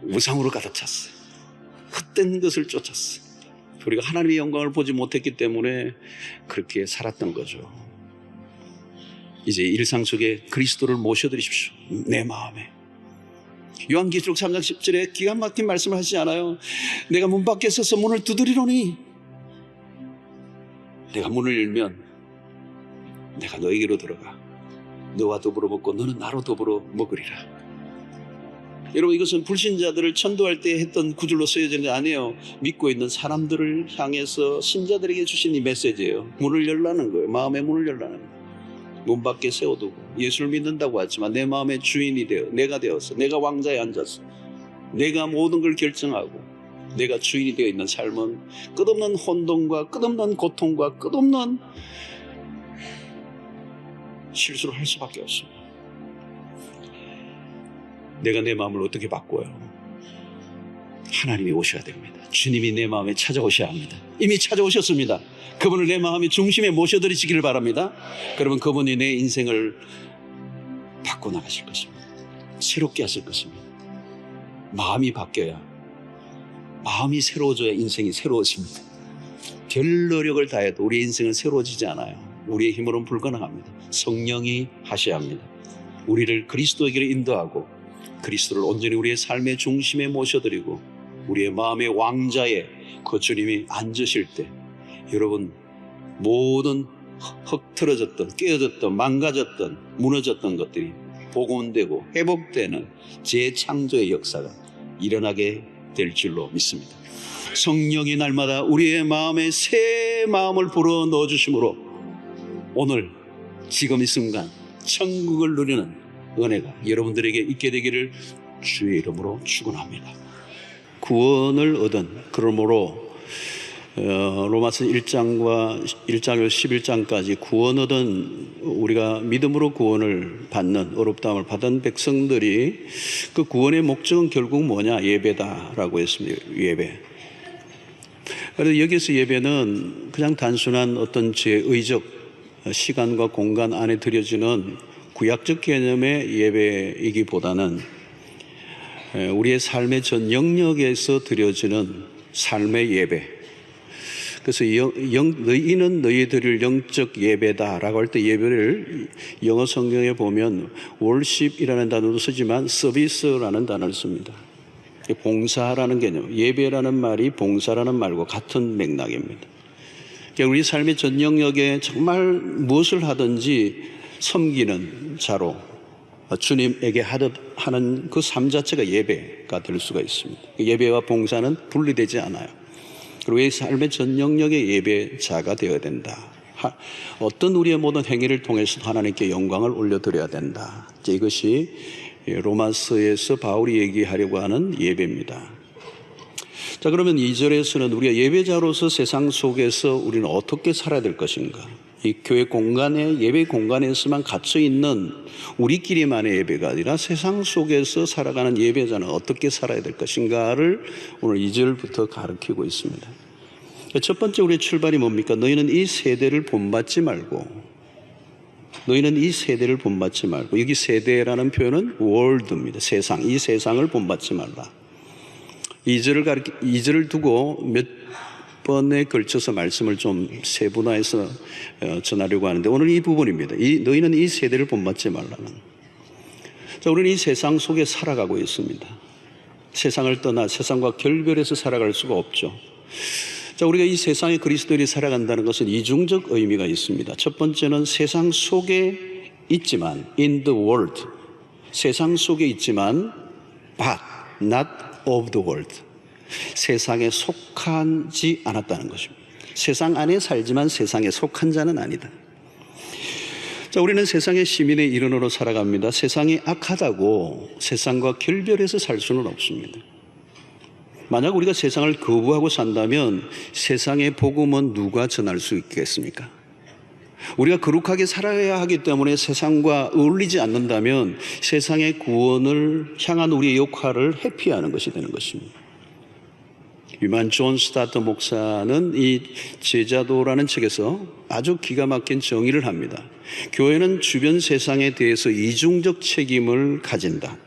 우상으로 가득 찼어요. 헛된 것을 쫓았어요. 우리가 하나님의 영광을 보지 못했기 때문에 그렇게 살았던 거죠. 이제 일상 속에 그리스도를 모셔드리십시오. 내 마음에. 요한계시록 3장 10절에 기가 막힌 말씀을 하시지 않아요? 내가 문 밖에 서서 문을 두드리노니 내가 문을 열면 내가 너에게로 들어가 너와 더불어 먹고 너는 나로 더불어 먹으리라. 여러분, 이것은 불신자들을 천도할 때 했던 구절로 쓰여지는 게 아니에요. 믿고 있는 사람들을 향해서 신자들에게 주신 이 메시지예요. 문을 열라는 거예요. 마음의 문을 열라는 거예요. 문 밖에 세워두고 예수를 믿는다고 하지만 내 마음의 주인이 되어 내가 되어서 내가 왕자에 앉아서 내가 모든 걸 결정하고 내가 주인이 되어 있는 삶은 끝없는 혼돈과 끝없는 고통과 끝없는 실수를 할 수밖에 없습니다. 내가 내 마음을 어떻게 바꿔요? 하나님이 오셔야 됩니다. 주님이 내 마음에 찾아오셔야 합니다. 이미 찾아오셨습니다. 그분을 내 마음의 중심에 모셔드리시기를 바랍니다. 그러면 그분이 내 인생을 바꿔나가실 것입니다. 새롭게 하실 것입니다. 마음이 바뀌어야 마음이 새로워져야 인생이 새로워집니다. 별 노력을 다해도 우리의 인생은 새로워지지 않아요. 우리의 힘으로는 불가능합니다. 성령이 하셔야 합니다. 우리를 그리스도에게로 인도하고 그리스도를 온전히 우리의 삶의 중심에 모셔드리고 우리의 마음의 왕자에 그 주님이 앉으실 때 여러분 모든 흩어졌던 깨어졌던 망가졌던 무너졌던 것들이 복원되고 회복되는 재창조의 역사가 일어나게 될 줄로 믿습니다. 성령이 날마다 우리의 마음에 새 마음을 불어 넣어주심으로 오늘 지금 이 순간 천국을 누리는 은혜가 여러분들에게 있게 되기를 주의 이름으로 축원합니다. 구원을 얻은 그러므로 로마서 1장과 1장에서 11장까지 구원 얻은 우리가 믿음으로 구원을 받는 어렵다함을 받은 백성들이 그 구원의 목적은 결국 뭐냐? 예배다라고 했습니다. 예배. 그래서 여기서 예배는 그냥 단순한 어떤 제의적 시간과 공간 안에 드려지는 구약적 개념의 예배이기보다는 우리의 삶의 전 영역에서 드려지는 삶의 예배. 그래서 너희는 너희 드릴 영적 예배다라고 할 때 예배를 영어 성경에 보면 worship이라는 단어도 쓰지만 service라는 단어를 씁니다. 봉사라는 개념, 예배라는 말이 봉사라는 말과 같은 맥락입니다. 그러니까 우리 삶의 전 영역에 정말 무엇을 하든지 섬기는 자로 주님에게 하는 그 삶 자체가 예배가 될 수가 있습니다. 예배와 봉사는 분리되지 않아요. 그리고 이 삶의 전 영역의 예배자가 되어야 된다. 어떤 우리의 모든 행위를 통해서 하나님께 영광을 올려드려야 된다. 이것이 로마서에서 바울이 얘기하려고 하는 예배입니다. 자, 그러면 2절에서는 우리가 예배자로서 세상 속에서 우리는 어떻게 살아야 될 것인가? 이 교회 공간에, 예배 공간에서만 갇혀 있는 우리끼리만의 예배가 아니라 세상 속에서 살아가는 예배자는 어떻게 살아야 될 것인가를 오늘 2절부터 가르치고 있습니다. 첫 번째 우리의 출발이 뭡니까? 너희는 이 세대를 본받지 말고, 너희는 이 세대를 본받지 말고, 여기 세대라는 표현은 world입니다. 세상, 이 세상을 본받지 말라. 2절을 두고 몇 번에 걸쳐서 말씀을 좀 세분화해서 전하려고 하는데 오늘 이 부분입니다. 너희는 이 세대를 본받지 말라는. 자, 우리는 이 세상 속에 살아가고 있습니다. 세상을 떠나 세상과 결별해서 살아갈 수가 없죠. 자, 우리가 이 세상에 그리스도인이 살아간다는 것은 이중적 의미가 있습니다. 첫 번째는 세상 속에 있지만 in the world, 세상 속에 있지만 but not of the world, 세상에 속하지 않았다는 것입니다. 세상 안에 살지만 세상에 속한 자는 아니다. 자, 우리는 세상의 시민의 일원으로 살아갑니다. 세상이 악하다고 세상과 결별해서 살 수는 없습니다. 만약 우리가 세상을 거부하고 산다면 세상의 복음은 누가 전할 수 있겠습니까? 우리가 거룩하게 살아야 하기 때문에 세상과 어울리지 않는다면 세상의 구원을 향한 우리의 역할을 회피하는 것이 되는 것입니다. 유명한 존 스타트 목사는 이 제자도라는 책에서 아주 기가 막힌 정의를 합니다. 교회는 주변 세상에 대해서 이중적 책임을 가진다.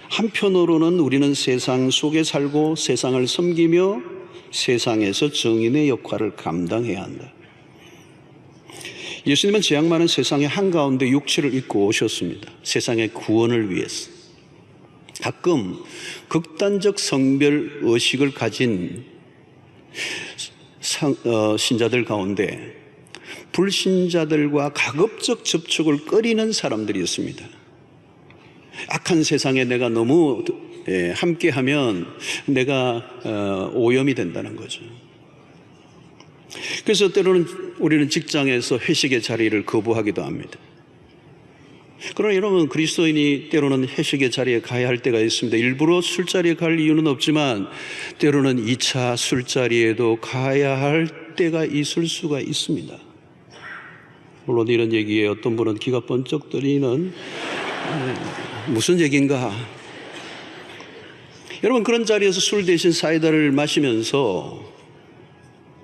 한편으로는 우리는 세상 속에 살고 세상을 섬기며 세상에서 정인의 역할을 감당해야 한다. 예수님은 죄악 많은 세상의 한가운데 육체를 입고 오셨습니다. 세상의 구원을 위해서. 가끔 극단적 성별 의식을 가진 신자들 가운데 불신자들과 가급적 접촉을 꺼리는 사람들이 있습니다. 악한 세상에 내가 너무 함께하면 내가 오염이 된다는 거죠. 그래서 때로는 우리는 직장에서 회식의 자리를 거부하기도 합니다. 그러나 여러분, 그리스도인이 때로는 회식의 자리에 가야 할 때가 있습니다. 일부러 술자리에 갈 이유는 없지만 때로는 2차 술자리에도 가야 할 때가 있을 수가 있습니다. 물론 이런 얘기에 어떤 분은 귀가 번쩍 뜨리는 무슨 얘기인가? 여러분, 그런 자리에서 술 대신 사이다를 마시면서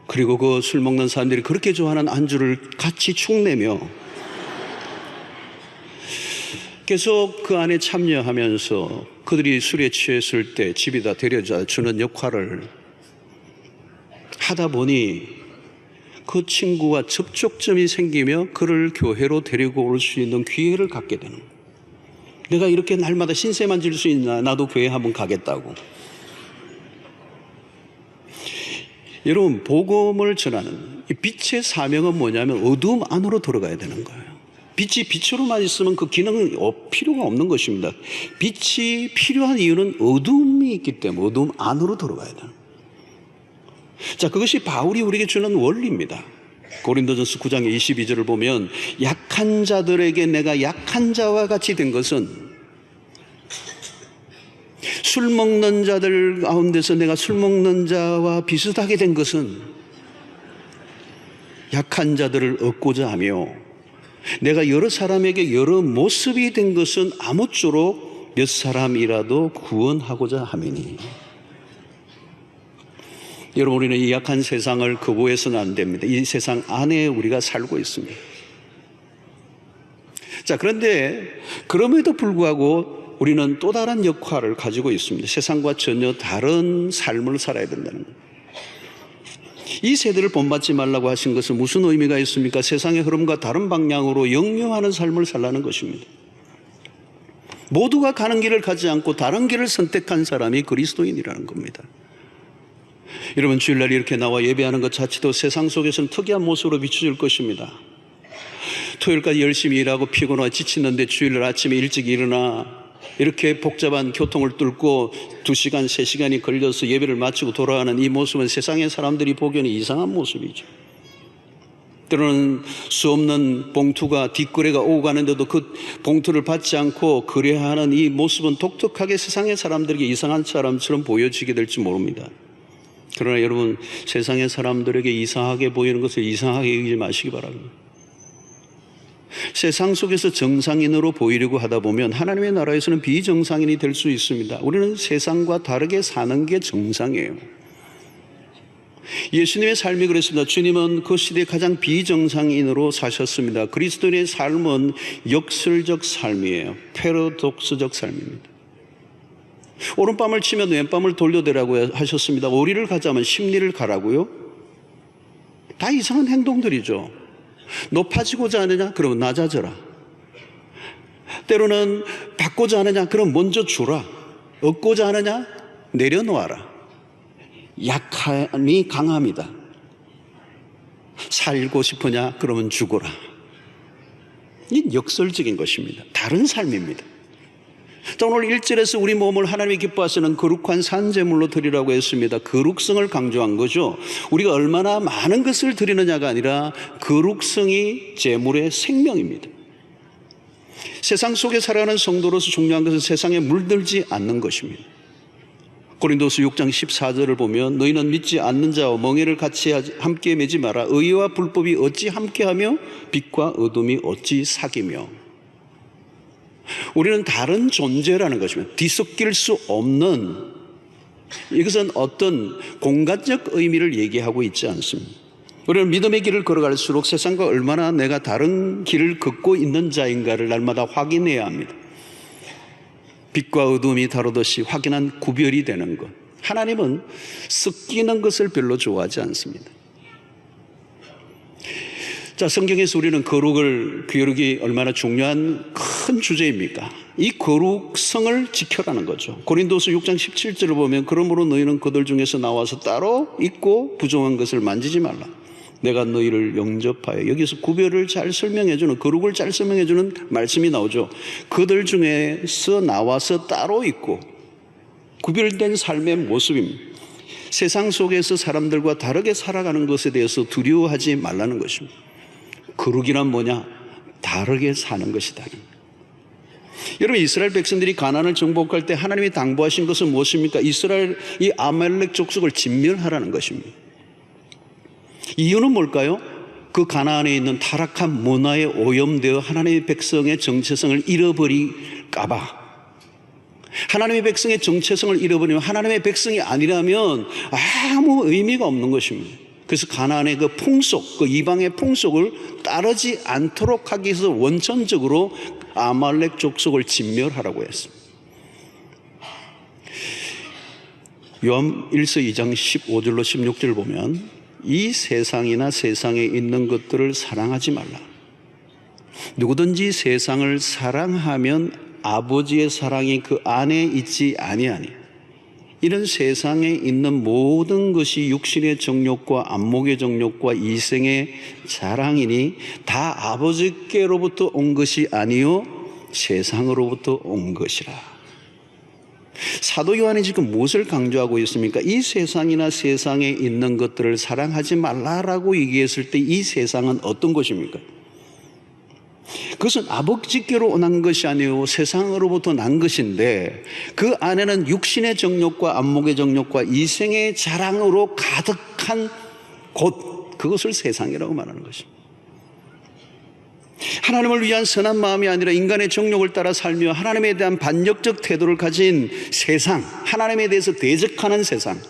그리고 그 술 먹는 사람들이 그렇게 좋아하는 안주를 같이 축내며 계속 그 안에 참여하면서 그들이 술에 취했을 때 집에다 데려다 주는 역할을 하다 보니 그 친구와 접촉점이 생기며 그를 교회로 데리고 올 수 있는 기회를 갖게 되는 거예요. 내가 이렇게 날마다 신세만 질 수 있나? 나도 교회 한번 가겠다고. 여러분, 복음을 전하는 이 빛의 사명은 뭐냐면 어두움 안으로 들어가야 되는 거예요. 빛이 빛으로만 있으면 그 기능은 필요가 없는 것입니다. 빛이 필요한 이유는 어두움이 있기 때문에 어두움 안으로 들어가야 되는 거예요. 자, 그것이 바울이 우리에게 주는 원리입니다. 고린도전서 9장 22절을 보면 약한 자들에게 내가 약한 자와 같이 된 것은, 술 먹는 자들 가운데서 내가 술 먹는 자와 비슷하게 된 것은 약한 자들을 얻고자 하며, 내가 여러 사람에게 여러 모습이 된 것은 아무쪼록 몇 사람이라도 구원하고자 함이니. 여러분, 우리는 이 약한 세상을 거부해서는 안 됩니다. 이 세상 안에 우리가 살고 있습니다. 자, 그런데 그럼에도 불구하고 우리는 또 다른 역할을 가지고 있습니다. 세상과 전혀 다른 삶을 살아야 된다는 거예요. 이 세대를 본받지 말라고 하신 것은 무슨 의미가 있습니까? 세상의 흐름과 다른 방향으로 역류하는 삶을 살라는 것입니다. 모두가 가는 길을 가지 않고 다른 길을 선택한 사람이 그리스도인이라는 겁니다. 여러분, 주일날 이렇게 나와 예배하는 것 자체도 세상 속에서는 특이한 모습으로 비춰질 것입니다. 토요일까지 열심히 일하고 피곤하고 지치는데 주일날 아침에 일찍 일어나 이렇게 복잡한 교통을 뚫고 2시간, 3시간이 걸려서 예배를 마치고 돌아가는 이 모습은 세상의 사람들이 보기에는 이상한 모습이죠. 때로는 수 없는 봉투가 뒷거래가 오고 가는데도 그 봉투를 받지 않고 거래하는 이 모습은 독특하게 세상의 사람들에게 이상한 사람처럼 보여지게 될지 모릅니다. 그러나 여러분, 세상의 사람들에게 이상하게 보이는 것을 이상하게 여기지 마시기 바랍니다. 세상 속에서 정상인으로 보이려고 하다 보면 하나님의 나라에서는 비정상인이 될 수 있습니다. 우리는 세상과 다르게 사는 게 정상이에요. 예수님의 삶이 그랬습니다. 주님은 그 시대에 가장 비정상인으로 사셨습니다. 그리스도인의 삶은 역설적 삶이에요. 패러독스적 삶입니다. 오른밤을 치면 왼밤을 돌려대라고 하셨습니다. 오리를 가자면 십리를 가라고요? 다 이상한 행동들이죠. 높아지고자 하느냐? 그러면 낮아져라. 때로는 받고자 하느냐? 그럼 먼저 주라. 얻고자 하느냐? 내려놓아라. 약함이 강합니다. 살고 싶으냐? 그러면 죽어라. 이 역설적인 것입니다. 다른 삶입니다. 자, 오늘 1절에서 우리 몸을 하나님이 기뻐하시는 거룩한 산제물로 드리라고 했습니다. 거룩성을 강조한 거죠. 우리가 얼마나 많은 것을 드리느냐가 아니라 거룩성이 제물의 생명입니다. 세상 속에 살아가는 성도로서 중요한 것은 세상에 물들지 않는 것입니다. 고린도서 6장 14절을 보면 너희는 믿지 않는 자와 멍에를 같이 함께 매지 마라. 의와 불법이 어찌 함께하며 빛과 어둠이 어찌 사귀며. 우리는 다른 존재라는 것입니다. 뒤섞일 수 없는, 이것은 어떤 공간적 의미를 얘기하고 있지 않습니다. 우리는 믿음의 길을 걸어갈수록 세상과 얼마나 내가 다른 길을 걷고 있는 자인가를 날마다 확인해야 합니다. 빛과 어둠이 다루듯이 확인한 구별이 되는 것. 하나님은 섞이는 것을 별로 좋아하지 않습니다. 자, 성경에서 우리는 거룩이 얼마나 중요한 큰 주제입니까? 이 거룩성을 지켜라는 거죠. 고린도서 6장 17절을 보면 그러므로 너희는 그들 중에서 나와서 따로 있고 부정한 것을 만지지 말라. 내가 너희를 영접하여. 여기서 구별을 잘 설명해주는, 거룩을 잘 설명해주는 말씀이 나오죠. 그들 중에서 나와서 따로 있고, 구별된 삶의 모습입니다. 세상 속에서 사람들과 다르게 살아가는 것에 대해서 두려워하지 말라는 것입니다. 거룩이란 뭐냐? 다르게 사는 것이다. 여러분, 이스라엘 백성들이 가나안을 정복할 때 하나님이 당부하신 것은 무엇입니까? 이스라엘 이 아말렉 족속을 진멸하라는 것입니다. 이유는 뭘까요? 그 가나안에 있는 타락한 문화에 오염되어 하나님의 백성의 정체성을 잃어버릴까 봐. 하나님의 백성의 정체성을 잃어버리면 하나님의 백성이 아니라면 아무 의미가 없는 것입니다. 그래서 가나안의 그 풍속, 그 이방의 풍속을 따르지 않도록 하기 위해서 원천적으로 아말렉 족속을 진멸하라고 했습니다. 요한 1서 2장 15절로 16절 보면 이 세상이나 세상에 있는 것들을 사랑하지 말라. 누구든지 세상을 사랑하면 아버지의 사랑이 그 안에 있지 아니하니 이런 세상에 있는 모든 것이 육신의 정욕과 안목의 정욕과 이생의 자랑이니 다 아버지께로부터 온 것이 아니요 세상으로부터 온 것이라. 사도 요한이 지금 무엇을 강조하고 있습니까? 이 세상이나 세상에 있는 것들을 사랑하지 말라라고 얘기했을 때 이 세상은 어떤 것입니까? 그것은 아버지께로 난 것이 아니요 세상으로부터 난 것인데 그 안에는 육신의 정욕과 안목의 정욕과 이생의 자랑으로 가득한 곳, 그것을 세상이라고 말하는 것입니다. 하나님을 위한 선한 마음이 아니라 인간의 정욕을 따라 살며 하나님에 대한 반역적 태도를 가진 세상, 하나님에 대해서 대적하는 세상,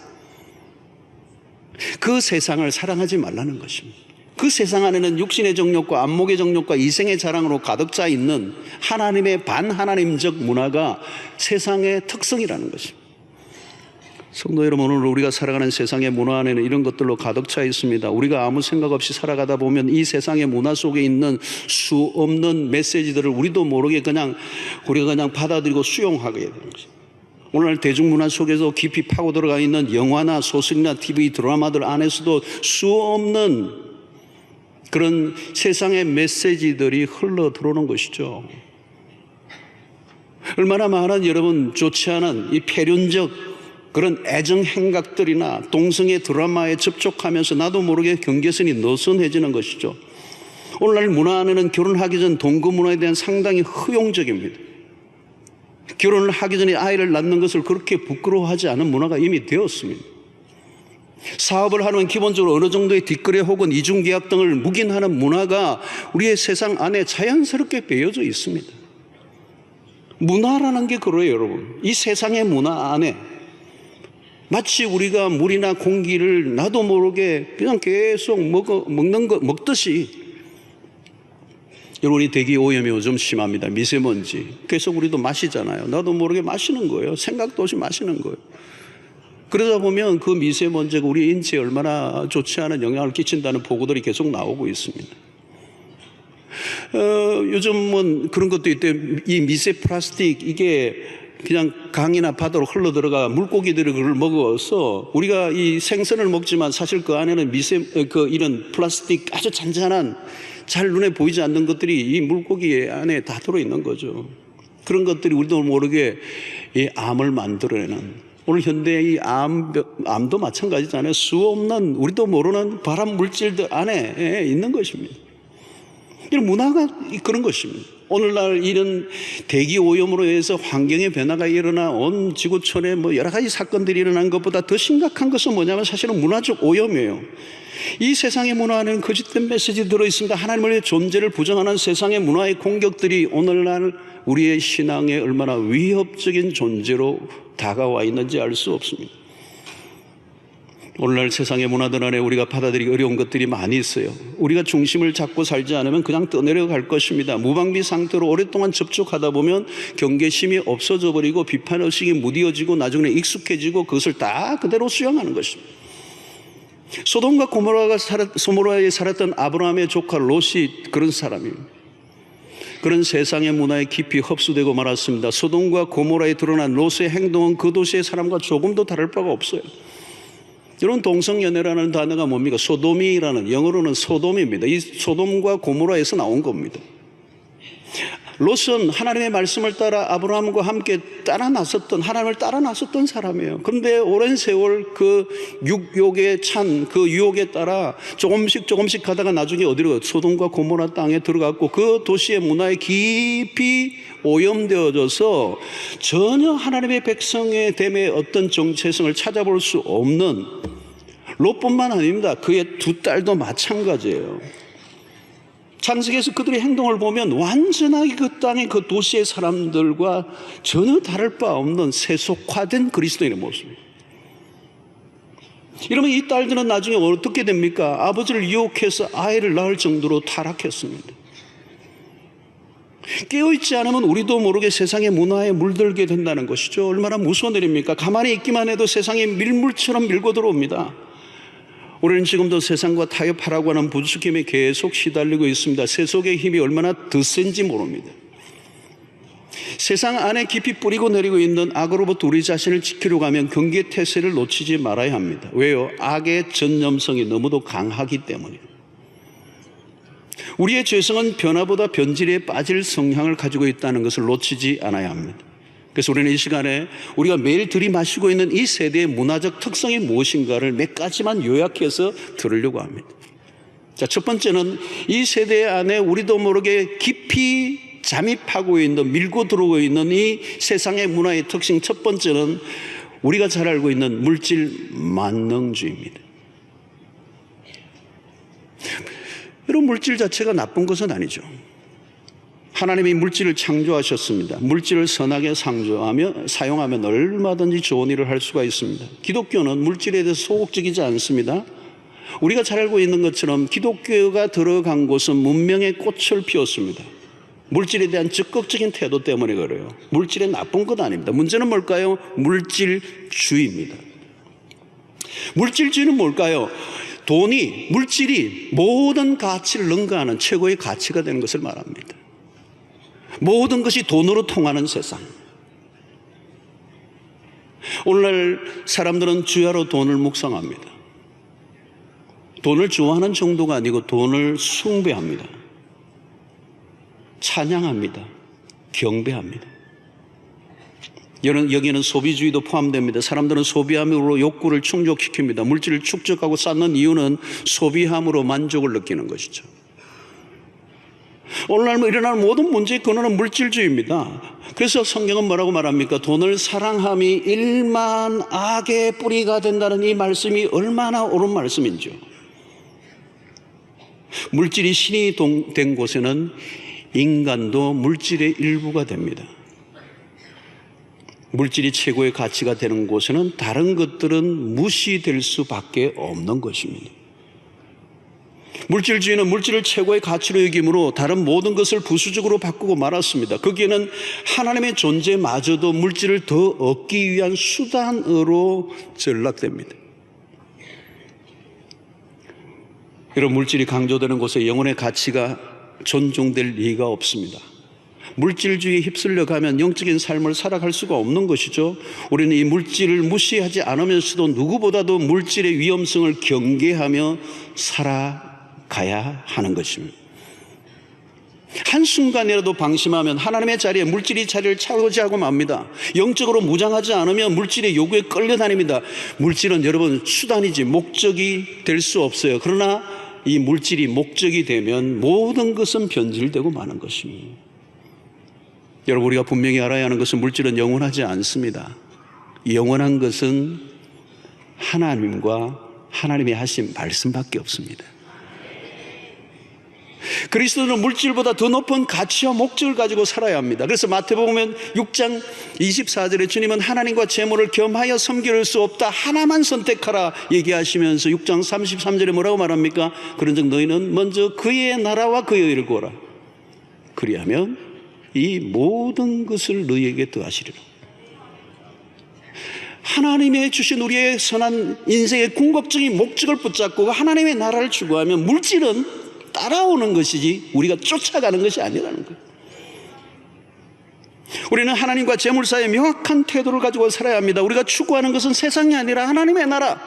그 세상을 사랑하지 말라는 것입니다. 그 세상 안에는 육신의 정욕과 안목의 정욕과 이생의 자랑으로 가득 차 있는 하나님의 반하나님적 문화가 세상의 특성이라는 것입니다. 성도 여러분, 오늘 우리가 살아가는 세상의 문화 안에는 이런 것들로 가득 차 있습니다. 우리가 아무 생각 없이 살아가다 보면 이 세상의 문화 속에 있는 수 없는 메시지들을 우리도 모르게 우리가 그냥 받아들이고 수용하게 되는 것입니다. 오늘날 대중문화 속에서 깊이 파고 들어가 있는 영화나 소설이나 TV 드라마들 안에서도 수 없는 그런 세상의 메시지들이 흘러 들어오는 것이죠. 얼마나 많은 여러분 좋지 않은 이 폐륜적 그런 애정 행각들이나 동성애 드라마에 접촉하면서 나도 모르게 경계선이 느슨해지는 것이죠. 오늘날 문화 안에는 결혼하기 전 동거 문화에 대한 상당히 허용적입니다. 결혼을 하기 전에 아이를 낳는 것을 그렇게 부끄러워하지 않은 문화가 이미 되었습니다. 사업을 하면 기본적으로 어느 정도의 뒷거래 혹은 이중계약 등을 묵인하는 문화가 우리의 세상 안에 자연스럽게 배어져 있습니다. 문화라는 게 그래요, 여러분. 이 세상의 문화 안에 마치 우리가 물이나 공기를 나도 모르게 그냥 계속 먹듯이, 여러분이 대기 오염이 요즘 심합니다. 미세먼지 계속 우리도 마시잖아요. 나도 모르게 마시는 거예요. 생각도 없이 마시는 거예요. 그러다 보면 그 미세먼지가 우리 인체에 얼마나 좋지 않은 영향을 끼친다는 보고들이 계속 나오고 있습니다. 요즘은 그런 것도 있대. 이 미세 플라스틱, 이게 그냥 강이나 바다로 흘러 들어가 물고기들이 그걸 먹어서 우리가 이 생선을 먹지만 사실 그 안에는 이런 플라스틱 아주 잔잔한 잘 눈에 보이지 않는 것들이 이 물고기 안에 다 들어있는 거죠. 그런 것들이 우리도 모르게 이 암을 만들어내는, 오늘 현대의 이 암도 마찬가지잖아요. 수 없는 우리도 모르는 발암 물질들 안에 있는 것입니다. 이런 문화가 그런 것입니다. 오늘날 이런 대기 오염으로 해서 환경의 변화가 일어나 온 지구촌에 여러 가지 사건들이 일어난 것보다 더 심각한 것은 뭐냐면 사실은 문화적 오염이에요. 이 세상의 문화 안에는 거짓된 메시지 들어있습니다. 하나님의 존재를 부정하는 세상의 문화의 공격들이 오늘날 우리의 신앙에 얼마나 위협적인 존재로 다가와 있는지 알 수 없습니다. 오늘날 세상의 문화들 안에 우리가 받아들이기 어려운 것들이 많이 있어요. 우리가 중심을 잡고 살지 않으면 그냥 떠내려갈 것입니다. 무방비 상태로 오랫동안 접촉하다 보면 경계심이 없어져 버리고 비판의식이 무뎌지고 나중에 익숙해지고 그것을 다 그대로 수용하는 것입니다. 소돔과 고모라에 살았던 아브라함의 조카 롯이 그런 사람입니다. 그런 세상의 문화에 깊이 흡수되고 말았습니다. 소돔과 고모라에 드러난 롯의 행동은 그 도시의 사람과 조금도 다를 바가 없어요. 여러분, 동성연애라는 단어가 뭡니까? 소돔이라는, 영어로는 소돔입니다. 이 소돔과 고모라에서 나온 겁니다. 롯은 하나님의 말씀을 따라 아브라함과 함께 하나님을 따라 나섰던 사람이에요. 그런데 오랜 세월 그 육욕에 찬 그 유혹에 따라 조금씩 가다가 나중에 어디로 소돔과 고모라 땅에 들어갔고 그 도시의 문화에 깊이 오염되어져서 전혀 하나님의 백성의 됨의 어떤 정체성을 찾아볼 수 없는 롯뿐만 아닙니다. 그의 두 딸도 마찬가지예요. 창세기에서 그들의 행동을 보면 완전하게 그 땅의 그 도시의 사람들과 전혀 다를 바 없는 세속화된 그리스도인의 모습입니다. 이러면 이 딸들은 나중에 어떻게 됩니까? 아버지를 유혹해서 아이를 낳을 정도로 타락했습니다. 깨어있지 않으면 우리도 모르게 세상의 문화에 물들게 된다는 것이죠. 얼마나 무서운 일입니까? 가만히 있기만 해도 세상이 밀물처럼 밀고 들어옵니다. 우리는 지금도 세상과 타협하라고 하는 부추김에 계속 시달리고 있습니다. 세속의 힘이 얼마나 더 센지 모릅니다. 세상 안에 깊이 뿌리고 내리고 있는 악으로부터 우리 자신을 지키려고 하면 경계의 태세를 놓치지 말아야 합니다. 왜요? 악의 전념성이 너무도 강하기 때문이에요. 우리의 죄성은 변화보다 변질에 빠질 성향을 가지고 있다는 것을 놓치지 않아야 합니다. 그래서 우리는 이 시간에 우리가 매일 들이마시고 있는 이 세대의 문화적 특성이 무엇인가를 몇 가지만 요약해서 들으려고 합니다. 자, 첫 번째는 이 세대 안에 우리도 모르게 깊이 잠입하고 있는, 밀고 들어오고 있는 이 세상의 문화의 특징, 첫 번째는 우리가 잘 알고 있는 물질 만능주의입니다. 이런 물질 자체가 나쁜 것은 아니죠. 하나님이 물질을 창조하셨습니다. 물질을 선하게 사용하면 얼마든지 좋은 일을 할 수가 있습니다. 기독교는 물질에 대해서 소극적이지 않습니다. 우리가 잘 알고 있는 것처럼 기독교가 들어간 곳은 문명의 꽃을 피웠습니다. 물질에 대한 적극적인 태도 때문에 그래요. 물질이 나쁜 것 아닙니다. 문제는 뭘까요? 물질주의입니다. 물질주의는 뭘까요? 돈이, 물질이 모든 가치를 능가하는 최고의 가치가 되는 것을 말합니다. 모든 것이 돈으로 통하는 세상. 오늘날 사람들은 주야로 돈을 묵상합니다. 돈을 좋아하는 정도가 아니고 돈을 숭배합니다. 찬양합니다. 경배합니다. 여기에는 소비주의도 포함됩니다. 사람들은 소비함으로 욕구를 충족시킵니다. 물질을 축적하고 쌓는 이유는 소비함으로 만족을 느끼는 것이죠. 오늘날 일어나는 모든 문제의 근원은 물질주의입니다. 그래서 성경은 뭐라고 말합니까? 돈을 사랑함이 일만 악의 뿌리가 된다는 이 말씀이 얼마나 옳은 말씀인지요. 물질이 신이 된 곳에는 인간도 물질의 일부가 됩니다. 물질이 최고의 가치가 되는 곳에는 다른 것들은 무시될 수밖에 없는 것입니다. 물질주의는 물질을 최고의 가치로 여기므로 다른 모든 것을 부수적으로 바꾸고 말았습니다. 거기에는 하나님의 존재마저도 물질을 더 얻기 위한 수단으로 전락됩니다. 이런 물질이 강조되는 곳에 영혼의 가치가 존중될 리가 없습니다. 물질주의에 휩쓸려 가면 영적인 삶을 살아갈 수가 없는 것이죠. 우리는 이 물질을 무시하지 않으면서도 누구보다도 물질의 위험성을 경계하며 살아가야 하는 것입니다. 한순간이라도 방심하면 하나님의 자리에 물질이 자리를 차지하고 맙니다. 영적으로 무장하지 않으면 물질의 요구에 끌려다닙니다. 물질은 여러분 수단이지 목적이 될 수 없어요. 그러나 이 물질이 목적이 되면 모든 것은 변질되고 마는 것입니다. 여러분, 우리가 분명히 알아야 하는 것은 물질은 영원하지 않습니다. 영원한 것은 하나님과 하나님이 하신 말씀밖에 없습니다. 그리스도는 물질보다 더 높은 가치와 목적을 가지고 살아야 합니다. 그래서 마태복음 6장 24절에 주님은 하나님과 재물을 겸하여 섬길 수 없다, 하나만 선택하라 얘기하시면서 6장 33절에 뭐라고 말합니까? 그런즉 너희는 먼저 그의 나라와 그의 의를 구하라. 그리하면 이 모든 것을 너희에게 더하시리라. 하나님의 주신 우리의 선한 인생의 궁극적인 목적을 붙잡고 하나님의 나라를 추구하면 물질은 따라오는 것이지 우리가 쫓아가는 것이 아니라는 거예요. 우리는 하나님과 재물 사이에 명확한 태도를 가지고 살아야 합니다. 우리가 추구하는 것은 세상이 아니라 하나님의 나라,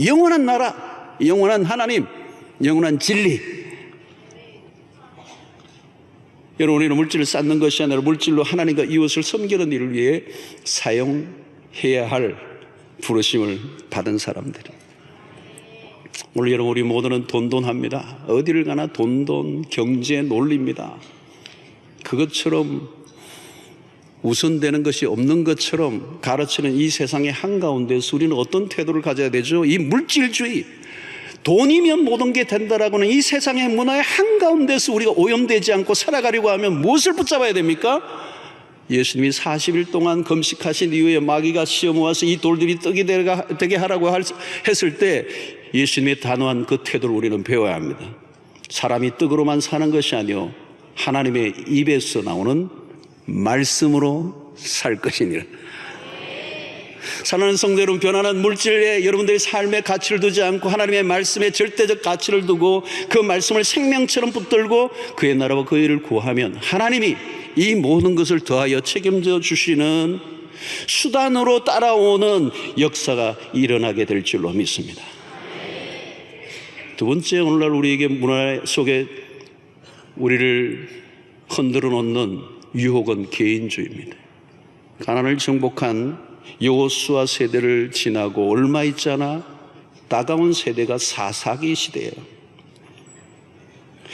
영원한 하나님, 영원한 진리. 여러분, 우리는 물질을 쌓는 것이 아니라 물질로 하나님과 이웃을 섬기는 일을 위해 사용해야 할 부르심을 받은 사람들입니다. 오늘 여러분, 우리 모두는 돈돈합니다. 어디를 가나 돈돈, 경제 논리입니다. 그것처럼 우선되는 것이 없는 것처럼 가르치는 이 세상의 한가운데서 우리는 어떤 태도를 가져야 되죠? 이 물질주의, 돈이면 모든 게 된다라고는 이 세상의 문화의 한가운데서 우리가 오염되지 않고 살아가려고 하면 무엇을 붙잡아야 됩니까? 예수님이 40일 동안 금식하신 이후에 마귀가 시험 와서 이 돌들이 떡이 되게 하라고 했을 때 예수님의 단호한 그 태도를 우리는 배워야 합니다. 사람이 떡으로만 사는 것이 아니요 하나님의 입에서 나오는 말씀으로 살 것이니라. 사랑하는 성도 여러분, 변화는 물질에 여러분들의 삶의 가치를 두지 않고 하나님의 말씀에 절대적 가치를 두고 그 말씀을 생명처럼 붙들고 그의 나라와 그의 일을 구하면 하나님이 이 모든 것을 더하여 책임져 주시는 수단으로 따라오는 역사가 일어나게 될 줄로 믿습니다. 두 번째, 오늘날 우리에게 문화 속에 우리를 흔들어 놓는 유혹은 개인주의입니다. 가나안을 정복한 여호수아 세대를 지나고 얼마 있지 않아 다가온 세대가 사사기 시대예요.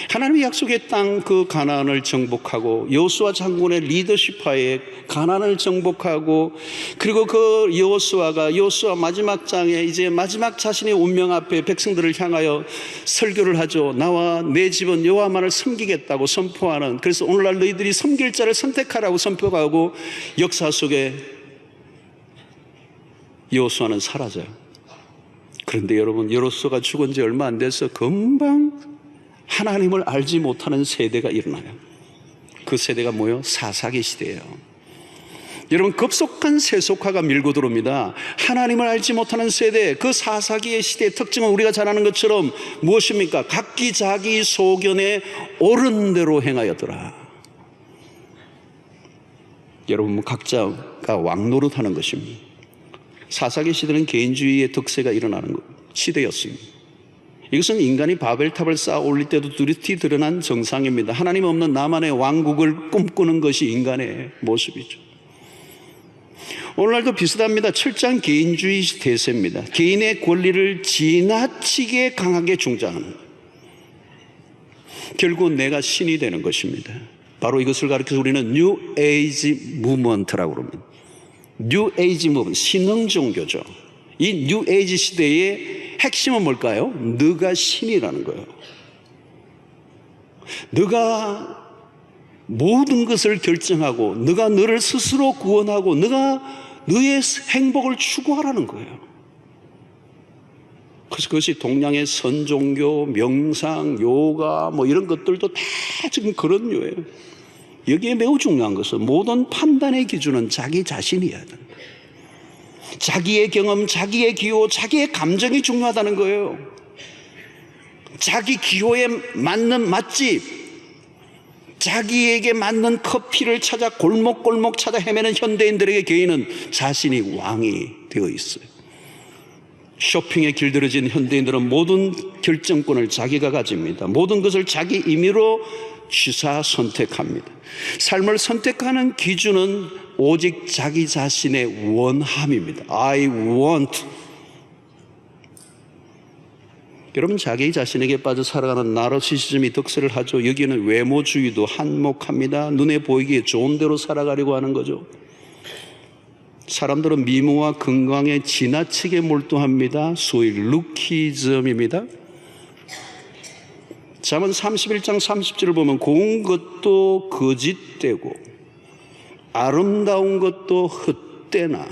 하나님의 약속의 땅 그 가나안을 정복하고 여호수아 장군의 리더십하에 가나안을 정복하고, 그리고 그 여호수아 마지막 장에 이제 마지막 자신의 운명 앞에 백성들을 향하여 설교를 하죠. 나와 내 집은 여호와만을 섬기겠다고 선포하는, 그래서 오늘날 너희들이 섬길 자를 선택하라고 선포하고 역사 속에 여호수아는 사라져요. 그런데 여러분, 여호수아가 죽은 지 얼마 안 돼서 금방 하나님을 알지 못하는 세대가 일어나요. 그 세대가 뭐예요? 사사기 시대예요. 여러분, 급속한 세속화가 밀고 들어옵니다. 하나님을 알지 못하는 세대, 그 사사기의 시대의 특징은 우리가 잘 아는 것처럼 무엇입니까? 각기 자기 소견에 옳은 대로 행하였더라. 여러분, 각자가 왕노릇하는 것입니다. 사사기 시대는 개인주의의 덕세가 일어나는 시대였습니다. 이것은 인간이 바벨탑을 쌓아 올릴 때도 두루히 드러난 정상입니다. 하나님 없는 나만의 왕국을 꿈꾸는 것이 인간의 모습이죠. 오늘날도 비슷합니다. 철저한 개인주의 대세입니다. 개인의 권리를 지나치게 강하게 중장하는, 결국 내가 신이 되는 것입니다. 바로 이것을 가리켜서 우리는 뉴 에이지 무브먼트라고 합니다. 뉴 에이지 무브먼트, 신흥 종교죠. 이 뉴 에이지 시대의 핵심은 뭘까요? 너가 신이라는 거예요. 너가 모든 것을 결정하고 너가 너를 스스로 구원하고 너가 너의 행복을 추구하라는 거예요. 그래서 그것이 동양의 선종교, 명상, 요가 뭐 이런 것들도 다 지금 그런 류예요. 여기에 매우 중요한 것은 모든 판단의 기준은 자기 자신이어야 된다. 자기의 경험, 자기의 기호, 자기의 감정이 중요하다는 거예요. 자기 기호에 맞는 맛집, 자기에게 맞는 커피를 찾아 골목골목 찾아 헤매는 현대인들에게 개인은 자신이 왕이 되어 있어요. 쇼핑에 길들여진 현대인들은 모든 결정권을 자기가 가집니다. 모든 것을 자기 임의로 취사 선택합니다. 삶을 선택하는 기준은 오직 자기 자신의 원함입니다. I want. 여러분, 자기 자신에게 빠져 살아가는 나르시시즘이 득세를 하죠. 여기는 외모주의도 한몫합니다. 눈에 보이기에 좋은 대로 살아가려고 하는 거죠. 사람들은 미모와 건강에 지나치게 몰두합니다. 소위 루키즘입니다. 잠언 31장 30절을 보면 고운 것도 거짓되고 아름다운 것도 헛되나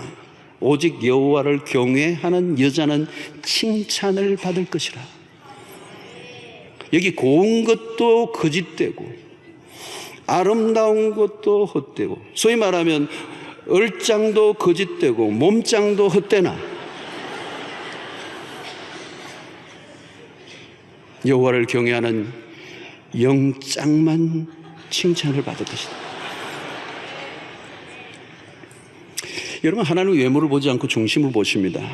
오직 여호와를 경외하는 여자는 칭찬을 받을 것이라. 여기 고운 것도 거짓되고 아름다운 것도 헛되고, 소위 말하면 얼짱도 거짓되고 몸짱도 헛되나 여호와를 경외하는 영짱만 칭찬을 받을 것이다. 여러분, 하나님은 외모를 보지 않고 중심을 보십니다.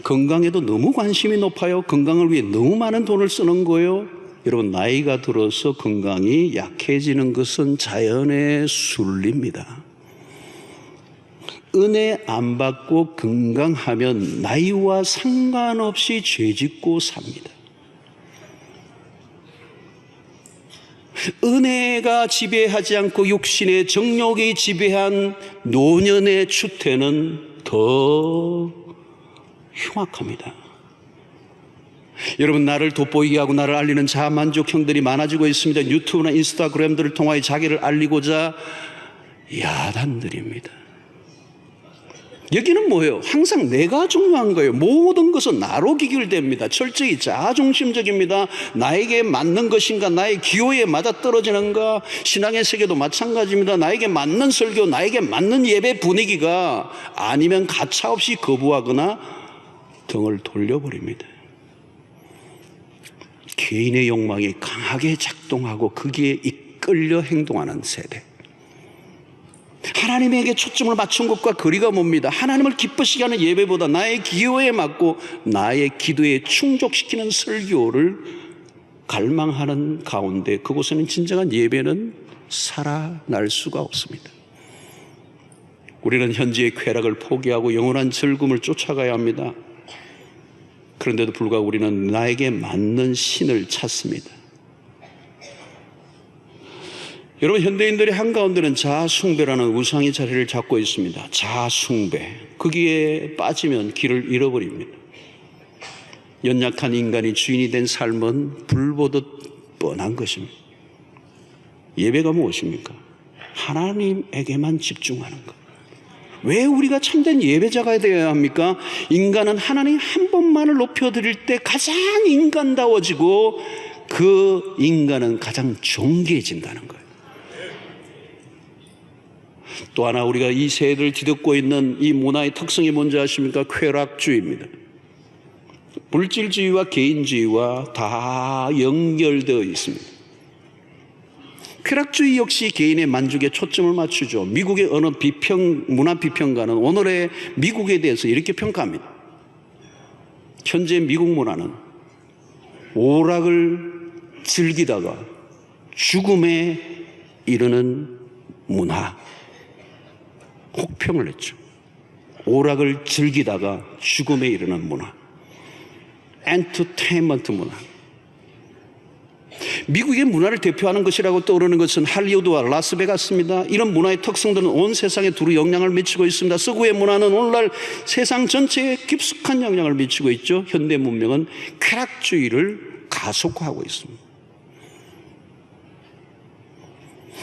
건강에도 너무 관심이 높아요. 건강을 위해 너무 많은 돈을 쓰는 거예요. 여러분, 나이가 들어서 건강이 약해지는 것은 자연의 순리입니다. 은혜 안 받고 건강하면 나이와 상관없이 죄짓고 삽니다. 은혜가 지배하지 않고 육신의 정욕이 지배한 노년의 추태는 더 흉악합니다. 여러분, 나를 돋보이게 하고 나를 알리는 자만족형들이 많아지고 있습니다. 유튜브나 인스타그램들을 통하여 자기를 알리고자 야단들입니다. 여기는 뭐예요? 항상 내가 중요한 거예요. 모든 것은 나로 기결됩니다. 철저히 자아중심적입니다. 나에게 맞는 것인가, 나의 기호에 맞아떨어지는가. 신앙의 세계도 마찬가지입니다. 나에게 맞는 설교, 나에게 맞는 예배 분위기가 아니면 가차없이 거부하거나 등을 돌려버립니다. 개인의 욕망이 강하게 작동하고 거기에 이끌려 행동하는 세대. 하나님에게 초점을 맞춘 것과 거리가 멉니다. 하나님을 기쁘시게 하는 예배보다 나의 기호에 맞고 나의 기도에 충족시키는 설교를 갈망하는 가운데 그곳에는 진정한 예배는 살아날 수가 없습니다. 우리는 현재의 쾌락을 포기하고 영원한 즐거움을 쫓아가야 합니다. 그런데도 불구하고 우리는 나에게 맞는 신을 찾습니다. 여러분, 현대인들의 한가운데는 자아숭배라는 우상의 자리를 잡고 있습니다. 자아숭배. 거기에 빠지면 길을 잃어버립니다. 연약한 인간이 주인이 된 삶은 불보듯 뻔한 것입니다. 예배가 무엇입니까? 하나님에게만 집중하는 것. 왜 우리가 참된 예배자가 되어야 합니까? 인간은 하나님 한 분만을 높여드릴 때 가장 인간다워지고 그 인간은 가장 존귀해진다는 거예요. 또 하나 우리가 이 세대를 뒤덮고 있는 이 문화의 특성이 뭔지 아십니까? 쾌락주의입니다. 물질주의와 개인주의와 다 연결되어 있습니다. 쾌락주의 역시 개인의 만족에 초점을 맞추죠. 미국의 어느 문화 비평가는 오늘의 미국에 대해서 이렇게 평가합니다. 현재 미국 문화는 오락을 즐기다가 죽음에 이르는 문화. 혹평을 했죠. 오락을 즐기다가 죽음에 이르는 문화. 엔터테인먼트 문화. 미국의 문화를 대표하는 것이라고 떠오르는 것은 할리우드와 라스베가스입니다. 이런 문화의 특성들은 온 세상에 두루 영향을 미치고 있습니다. 서구의 문화는 오늘날 세상 전체에 깊숙한 영향을 미치고 있죠. 현대 문명은 쾌락주의를 가속화하고 있습니다.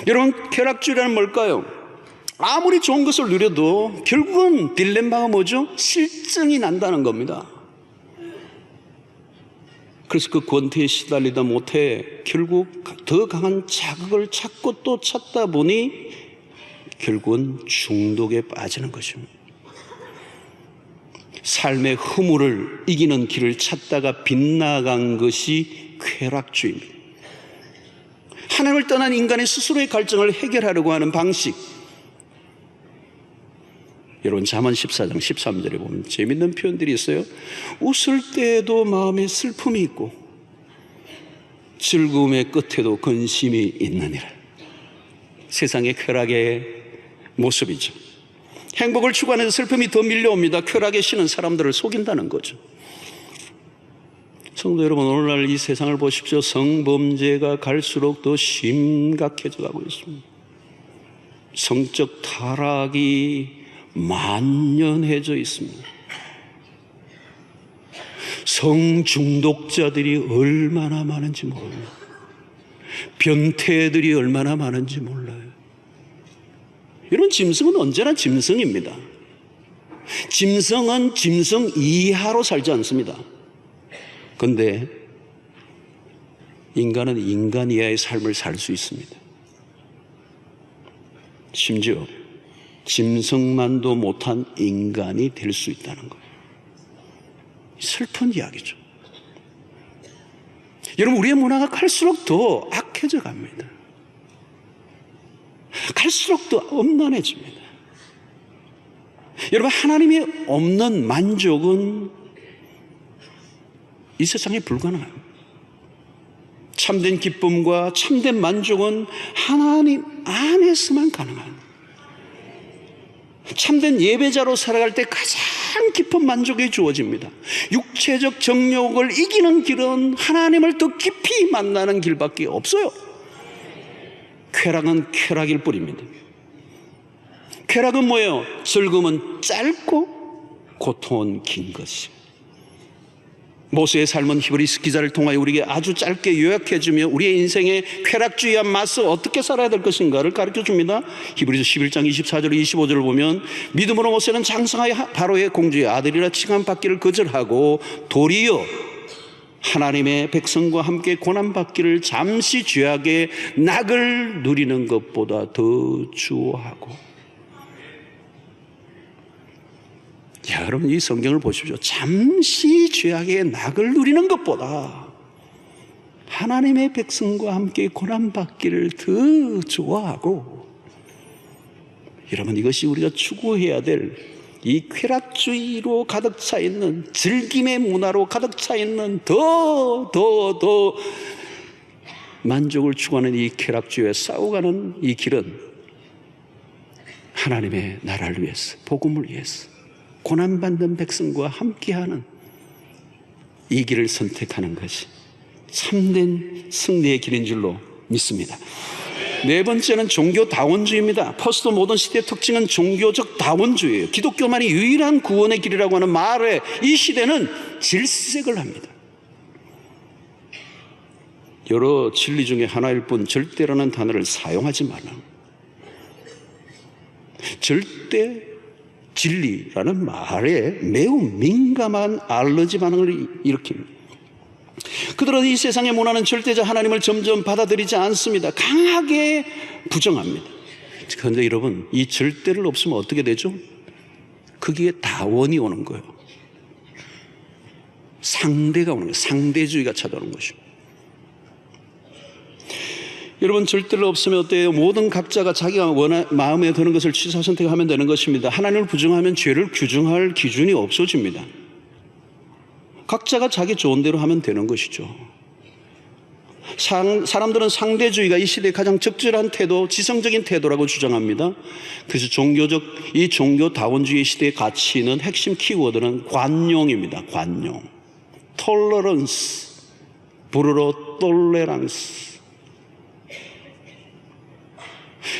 여러분, 쾌락주의라는 뭘까요? 아무리 좋은 것을 누려도 결국은 딜레마가 뭐죠? 실증이 난다는 겁니다. 그래서 그 권태에 시달리다 못해 결국 더 강한 자극을 찾고 또 찾다 보니 결국은 중독에 빠지는 것입니다. 삶의 허물을 이기는 길을 찾다가 빗나간 것이 쾌락주의입니다. 하나님을 떠난 인간의 스스로의 갈증을 해결하려고 하는 방식. 여러분, 잠언 14장 13절에 보면 재밌는 표현들이 있어요. 웃을 때에도 마음에 슬픔이 있고 즐거움의 끝에도 근심이 있느니라. 세상의 쾌락의 모습이죠. 행복을 추구하는 슬픔이 더 밀려옵니다. 쾌락의 신은 사람들을 속인다는 거죠. 성도 여러분, 오늘날 이 세상을 보십시오. 성범죄가 갈수록 더 심각해져 가고 있습니다. 성적 타락이 만연해져 있습니다. 성중독자들이 얼마나 많은지 모릅니다. 변태들이 얼마나 많은지 몰라요. 이런 짐승은 언제나 짐승입니다. 짐승은 짐승 이하로 살지 않습니다. 그런데 인간은 인간 이하의 삶을 살 수 있습니다. 심지어 짐승만도 못한 인간이 될 수 있다는 거예요. 슬픈 이야기죠. 여러분, 우리의 문화가 갈수록 더 악해져 갑니다. 갈수록 더 엄난해집니다. 여러분, 하나님이 없는 만족은 이 세상에 불가능합니다. 참된 기쁨과 참된 만족은 하나님 안에서만 가능합니다. 참된 예배자로 살아갈 때 가장 깊은 만족이 주어집니다. 육체적 정욕을 이기는 길은 하나님을 더 깊이 만나는 길밖에 없어요. 쾌락은 쾌락일 뿐입니다. 쾌락은 뭐예요? 즐거움은 짧고 고통은 긴 것이. 모세의 삶은 히브리서 기자를 통하여 우리에게 아주 짧게 요약해주며 우리의 인생의 쾌락주의와 맞서 어떻게 살아야 될 것인가를 가르쳐줍니다. 히브리서 11장 24절 25절을 보면 믿음으로 모세는 장성하여 바로의 공주의 아들이라 칭함받기를 거절하고 도리어 하나님의 백성과 함께 고난받기를 잠시 죄악의 낙을 누리는 것보다 더 주어하고. 야, 여러분 이 성경을 보십시오. 잠시 죄악의 낙을 누리는 것보다 하나님의 백성과 함께 고난받기를 더 좋아하고. 여러분 이것이 우리가 추구해야 될 이 쾌락주의로 가득 차 있는, 즐김의 문화로 가득 차 있는 더 만족을 추구하는 이 쾌락주의에 싸워가는 이 길은 하나님의 나라를 위해서, 복음을 위해서 고난받는 백성과 함께하는 이 길을 선택하는 것이 참된 승리의 길인 줄로 믿습니다. 네 번째는 종교다원주의입니다. 포스트 모던 시대의 특징은 종교적 다원주의예요. 기독교만이 유일한 구원의 길이라고 하는 말에 이 시대는 질색을 합니다. 여러 진리 중에 하나일 뿐 절대라는 단어를 사용하지 마라. 절대 진리라는 말에 매우 민감한 알러지 반응을 일으킵니다. 그들은 이 세상의 문화는 절대적 하나님을 점점 받아들이지 않습니다. 강하게 부정합니다. 그런데 여러분, 이 절대를 없으면 어떻게 되죠? 거기에 다원이 오는 거예요. 상대가 오는 거예요. 상대주의가 찾아오는 것이죠. 여러분, 절대를 없으면 어때요? 모든 각자가 자기가 마음에 드는 것을 취사 선택하면 되는 것입니다. 하나님을 부정하면 죄를 규정할 기준이 없어집니다. 각자가 자기 좋은 대로 하면 되는 것이죠. 사람들은 상대주의가 이 시대의 가장 적절한 태도, 지성적인 태도라고 주장합니다. 그래서 이 종교다원주의 시대의 가치는 핵심 키워드는 관용입니다. 관용. 톨러런스, 불어로 톨레란스.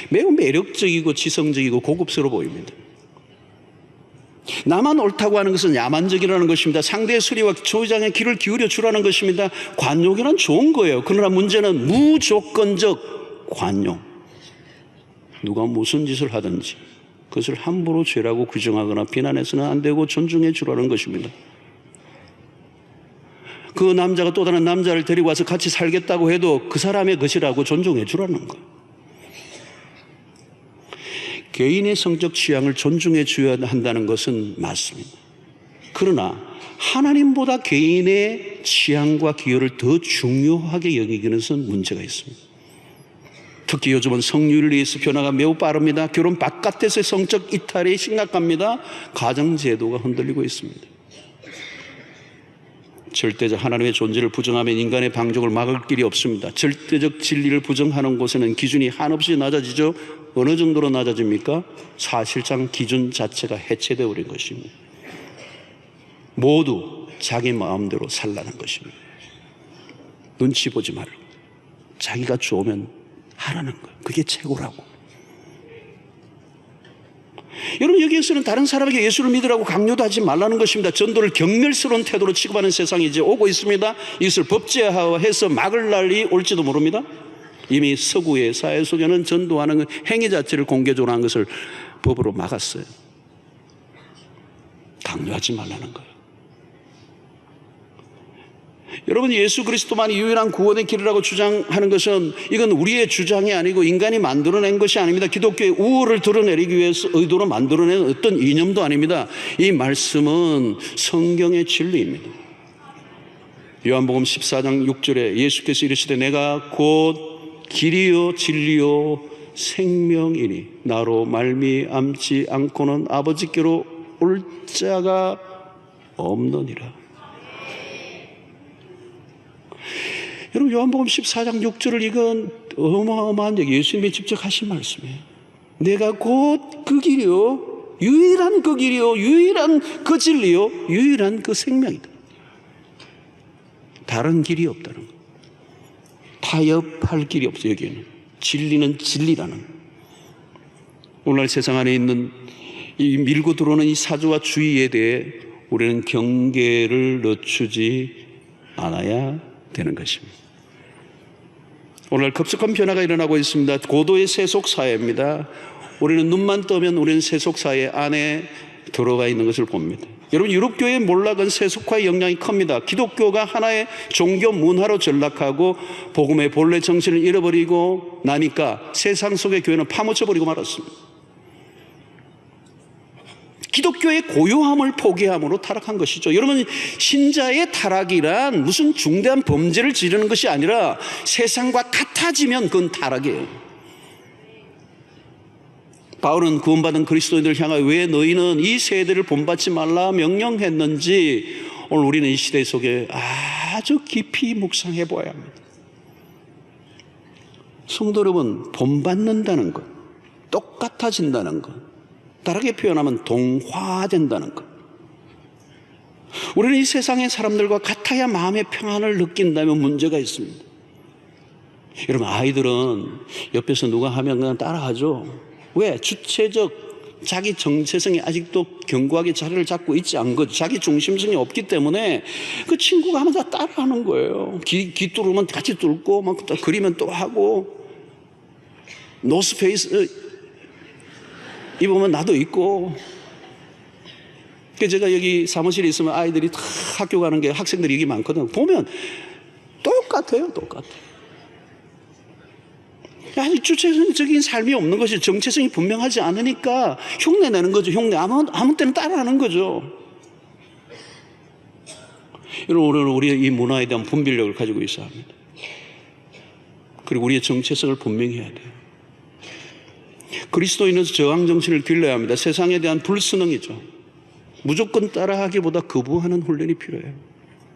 매우 매력적이고 지성적이고 고급스러워 보입니다. 나만 옳다고 하는 것은 야만적이라는 것입니다. 상대의 수리와 주장에 귀를 기울여 주라는 것입니다. 관용이란 좋은 거예요. 그러나 문제는 무조건적 관용. 누가 무슨 짓을 하든지 그것을 함부로 죄라고 규정하거나 비난해서는 안 되고 존중해 주라는 것입니다. 그 남자가 또 다른 남자를 데리고 와서 같이 살겠다고 해도 그 사람의 것이라고 존중해 주라는 거예요. 개인의 성적 취향을 존중해 줘야 한다는 것은 맞습니다. 그러나 하나님보다 개인의 취향과 기여를 더 중요하게 여기기는 것은 문제가 있습니다. 특히 요즘은 성률에 의해서 변화가 매우 빠릅니다. 결혼 바깥에서의 성적 이탈이 심각합니다. 가정제도가 흔들리고 있습니다. 절대적 하나님의 존재를 부정하면 인간의 방종을 막을 길이 없습니다. 절대적 진리를 부정하는 곳에는 기준이 한없이 낮아지죠. 어느 정도로 낮아집니까? 사실상 기준 자체가 해체되어 버린 것입니다. 모두 자기 마음대로 살라는 것입니다. 눈치 보지 말고 자기가 좋으면 하라는 거예요. 그게 최고라고. 여러분, 여기에서는 다른 사람에게 예수를 믿으라고 강요도 하지 말라는 것입니다. 전도를 경멸스러운 태도로 취급하는 세상이 이제 오고 있습니다. 이것을 법제화해서 막을 날이 올지도 모릅니다. 이미 서구의 사회 속에는 전도하는 행위 자체를 공개적으로 한 것을 법으로 막았어요. 강요하지 말라는 거예요. 여러분, 예수 그리스도만이 유일한 구원의 길이라고 주장하는 것은 이건 우리의 주장이 아니고 인간이 만들어낸 것이 아닙니다. 기독교의 우월을 드러내기 위해서 의도로 만들어낸 어떤 이념도 아닙니다. 이 말씀은 성경의 진리입니다. 요한복음 14장 6절에 예수께서 이르시되 내가 곧 길이요 진리요 생명이니 나로 말미암지 않고는 아버지께로 올 자가 없느니라. 여러분, 요한복음 14장 6절을 이건 어마어마한 얘기, 예수님이 직접 하신 말씀이에요. 내가 곧 그 길이요, 유일한 그 길이요, 유일한 그 진리요, 유일한 그 생명이다. 다른 길이 없다는 거. 타협할 길이 없어요. 여기에는 진리는 진리라는. 오늘날 세상 안에 있는 이 밀고 들어오는 이 사조와 주의에 대해 우리는 경계를 늦추지 않아야 되는 것입니다. 오늘 급속한 변화가 일어나고 있습니다. 고도의 세속 사회입니다. 우리는 눈만 뜨면 우리는 세속 사회 안에 들어가 있는 것을 봅니다. 여러분, 유럽교회의 몰락은 세속화의 영향이 큽니다. 기독교가 하나의 종교 문화로 전락하고 복음의 본래 정신을 잃어버리고 나니까 세상 속의 교회는 파묻혀버리고 말았습니다. 기독교의 고요함을 포기함으로 타락한 것이죠. 여러분, 신자의 타락이란 무슨 중대한 범죄를 지르는 것이 아니라 세상과 같아지면 그건 타락이에요. 바울은 구원받은 그리스도인들을 향하여 왜 너희는 이 세대를 본받지 말라 명령했는지 오늘 우리는 이 시대 속에 아주 깊이 묵상해 보아야 합니다. 성도 여러분, 본받는다는 것, 똑같아진다는 것, 다르게 표현하면 동화된다는 것. 우리는 이 세상의 사람들과 같아야 마음의 평안을 느낀다면 문제가 있습니다. 여러분, 아이들은 옆에서 누가 하면 그냥 따라하죠. 왜? 주체적 자기 정체성이 아직도 견고하게 자리를 잡고 있지 않은 거죠. 자기 중심성이 없기 때문에 그 친구가 하면 다 따라하는 거예요. 귀 뚫으면 같이 뚫고 막 그리면 또 하고, 노스페이스 입으면 나도 있고. 제가 여기 사무실에 있으면 아이들이 다 학교 가는 게 학생들이 여기 많거든요. 보면 똑같아요. 아직 주체적인 삶이 없는 것이, 정체성이 분명하지 않으니까 흉내 내는 거죠. 아무 때나 따라하는 거죠. 여러분, 오늘 우리의 이 문화에 대한 분별력을 가지고 있어야 합니다. 그리고 우리의 정체성을 분명히 해야 돼요. 그리스도인으로서 저항 정신을 길러야 합니다. 세상에 대한 불순응이죠. 무조건 따라하기보다 거부하는 훈련이 필요해요.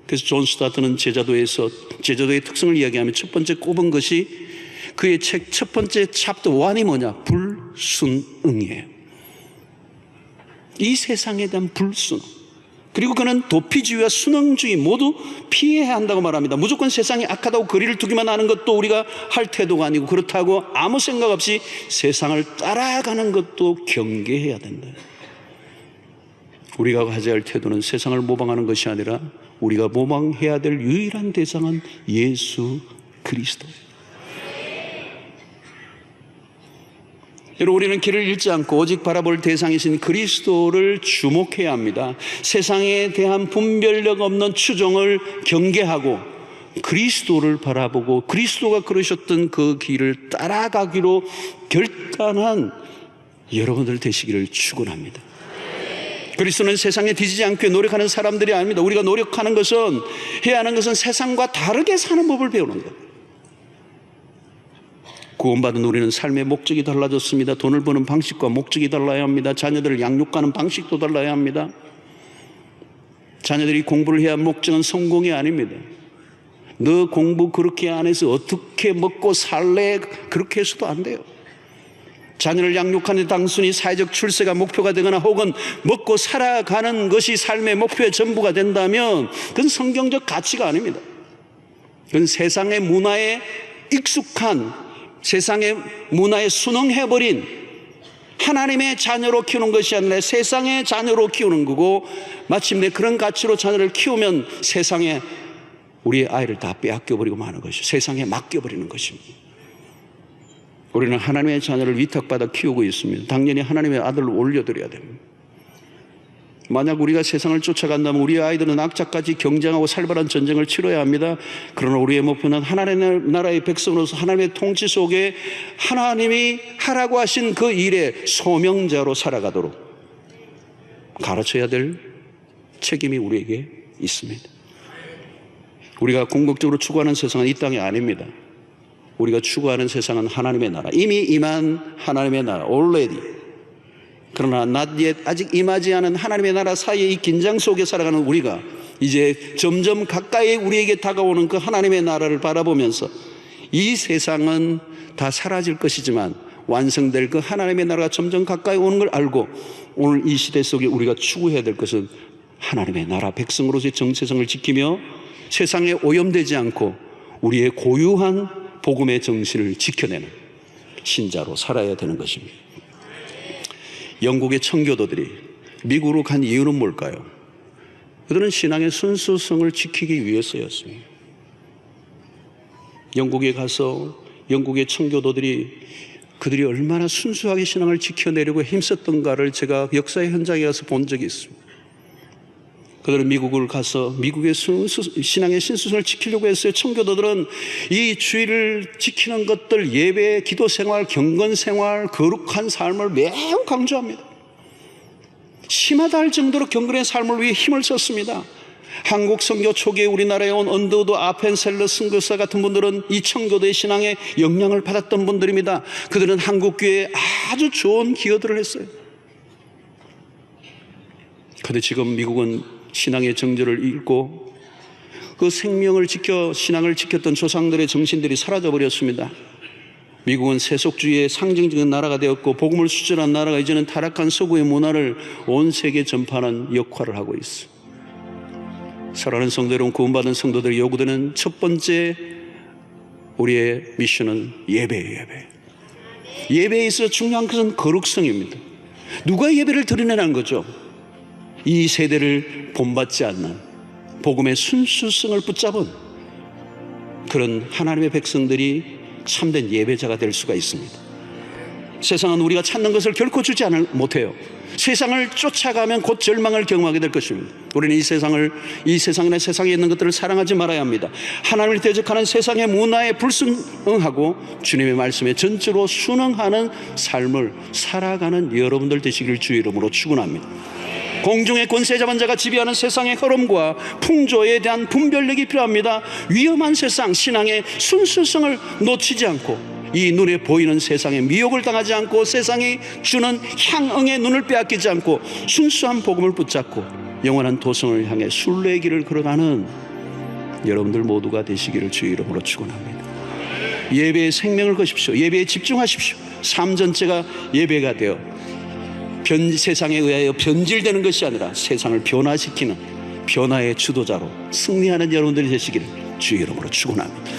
그래서 존 스타트는 제자도에서 제자도의 특성을 이야기하며 첫 번째 꼽은 것이, 그의 책 첫 번째 챕터 1이 뭐냐? 불순응이에요. 이 세상에 대한 불순응. 그리고 그는 도피주의와 순응주의 모두 피해야 한다고 말합니다. 무조건 세상이 악하다고 거리를 두기만 하는 것도 우리가 할 태도가 아니고, 그렇다고 아무 생각 없이 세상을 따라가는 것도 경계해야 된다. 우리가 가져야 할 태도는 세상을 모방하는 것이 아니라 우리가 모방해야 될 유일한 대상은 예수 그리스도. 여러분, 우리는 길을 잃지 않고 오직 바라볼 대상이신 그리스도를 주목해야 합니다. 세상에 대한 분별력 없는 추종을 경계하고 그리스도를 바라보고 그리스도가 걸으셨던 그 길을 따라가기로 결단한 여러분들 되시기를 축원합니다. 그리스도는 세상에 뒤지지 않게 노력하는 사람들이 아닙니다. 우리가 노력하는 것은, 해야 하는 것은 세상과 다르게 사는 법을 배우는 것. 구원받은 우리는 삶의 목적이 달라졌습니다. 돈을 버는 방식과 목적이 달라야 합니다. 자녀들을 양육하는 방식도 달라야 합니다. 자녀들이 공부를 해야 할 목적은 성공이 아닙니다. 너 공부 그렇게 안 해서 어떻게 먹고 살래? 그렇게 해서도 안 돼요. 자녀를 양육하는 단순히 사회적 출세가 목표가 되거나 혹은 먹고 살아가는 것이 삶의 목표의 전부가 된다면 그건 성경적 가치가 아닙니다. 그건 세상의 문화에 익숙한, 세상의 문화에 순응해버린 하나님의 자녀로 키우는 것이 아니라 세상의 자녀로 키우는 거고, 마침내 그런 가치로 자녀를 키우면 세상에 우리의 아이를 다 빼앗겨버리고 마는 것이죠. 세상에 맡겨버리는 것입니다. 우리는 하나님의 자녀를 위탁받아 키우고 있습니다. 당연히 하나님의 아들을 올려드려야 됩니다. 만약 우리가 세상을 쫓아간다면 우리 아이들은 악착같이 경쟁하고 살벌한 전쟁을 치러야 합니다. 그러나 우리의 목표는 하나님의 나라의 백성으로서 하나님의 통치 속에 하나님이 하라고 하신 그 일의 소명자로 살아가도록 가르쳐야 될 책임이 우리에게 있습니다. 우리가 궁극적으로 추구하는 세상은 이 땅이 아닙니다. 우리가 추구하는 세상은 하나님의 나라, 이미 임한 하나님의 나라, already. 그러나 not yet, 아직 임하지 않은 하나님의 나라 사이의 이 긴장 속에 살아가는 우리가 이제 점점 가까이 우리에게 다가오는 그 하나님의 나라를 바라보면서 이 세상은 다 사라질 것이지만 완성될 그 하나님의 나라가 점점 가까이 오는 걸 알고 오늘 이 시대 속에 우리가 추구해야 될 것은 하나님의 나라 백성으로서의 정체성을 지키며 세상에 오염되지 않고 우리의 고유한 복음의 정신을 지켜내는 신자로 살아야 되는 것입니다. 영국의 청교도들이 미국으로 간 이유는 뭘까요? 그들은 신앙의 순수성을 지키기 위해서였습니다. 영국에 가서 영국의 청교도들이 그들이 얼마나 순수하게 신앙을 지켜내려고 힘썼던가를 제가 역사의 현장에 가서 본 적이 있습니다. 그들은 미국을 가서 미국의 신앙의 신수성을 지키려고 했어요. 청교도들은 이 주의를 지키는 것들, 예배, 기도 생활, 경건 생활, 거룩한 삶을 매우 강조합니다. 심하다 할 정도로 경건의 삶을 위해 힘을 썼습니다. 한국 선교 초기에 우리나라에 온 언더우드 아펜셀러 선교사 같은 분들은 이 청교도의 신앙에 영향을 받았던 분들입니다. 그들은 한국 교회에 아주 좋은 기여들을 했어요. 그런데 지금 미국은 신앙의 정절을 잃고 그 생명을 지켜 신앙을 지켰던 조상들의 정신들이 사라져버렸습니다. 미국은 세속주의의 상징적인 나라가 되었고 복음을 수출한 나라가 이제는 타락한 서구의 문화를 온 세계에 전파하는 역할을 하고 있어요. 사랑하는 성도 여러분, 구원받은 성도들의 요구되는 첫 번째 우리의 미션은 예배예요. 예배에 있어 중요한 것은 거룩성입니다. 누가 예배를 드러내는 거죠? 이 세대를 본받지 않는 복음의 순수성을 붙잡은 그런 하나님의 백성들이 참된 예배자가 될 수가 있습니다. 세상은 우리가 찾는 것을 결코 주지 못해요. 세상을 쫓아가면 곧 절망을 경험하게 될 것입니다. 우리는 이 세상이나 세상에 있는 것들을 사랑하지 말아야 합니다. 하나님을 대적하는 세상의 문화에 불순응하고 주님의 말씀에 전적으로 순응하는 삶을 살아가는 여러분들 되시기를 주의 이름으로 축원합니다. 공중의 권세 잡은 자가 지배하는 세상의 흐름과 풍조에 대한 분별력이 필요합니다. 위험한 세상, 신앙의 순수성을 놓치지 않고 이 눈에 보이는 세상에 미혹을 당하지 않고 세상이 주는 향응의 눈을 빼앗기지 않고 순수한 복음을 붙잡고 영원한 도성을 향해 순례의 길을 걸어가는 여러분들 모두가 되시기를 주의 이름으로 축원합니다. 예배에 생명을 거십시오. 예배에 집중하십시오. 삶 전체가 예배가 되어 세상에 의하여 변질되는 것이 아니라 세상을 변화시키는 변화의 주도자로 승리하는 여러분들이 되시기를 주의 이름으로 축원합니다.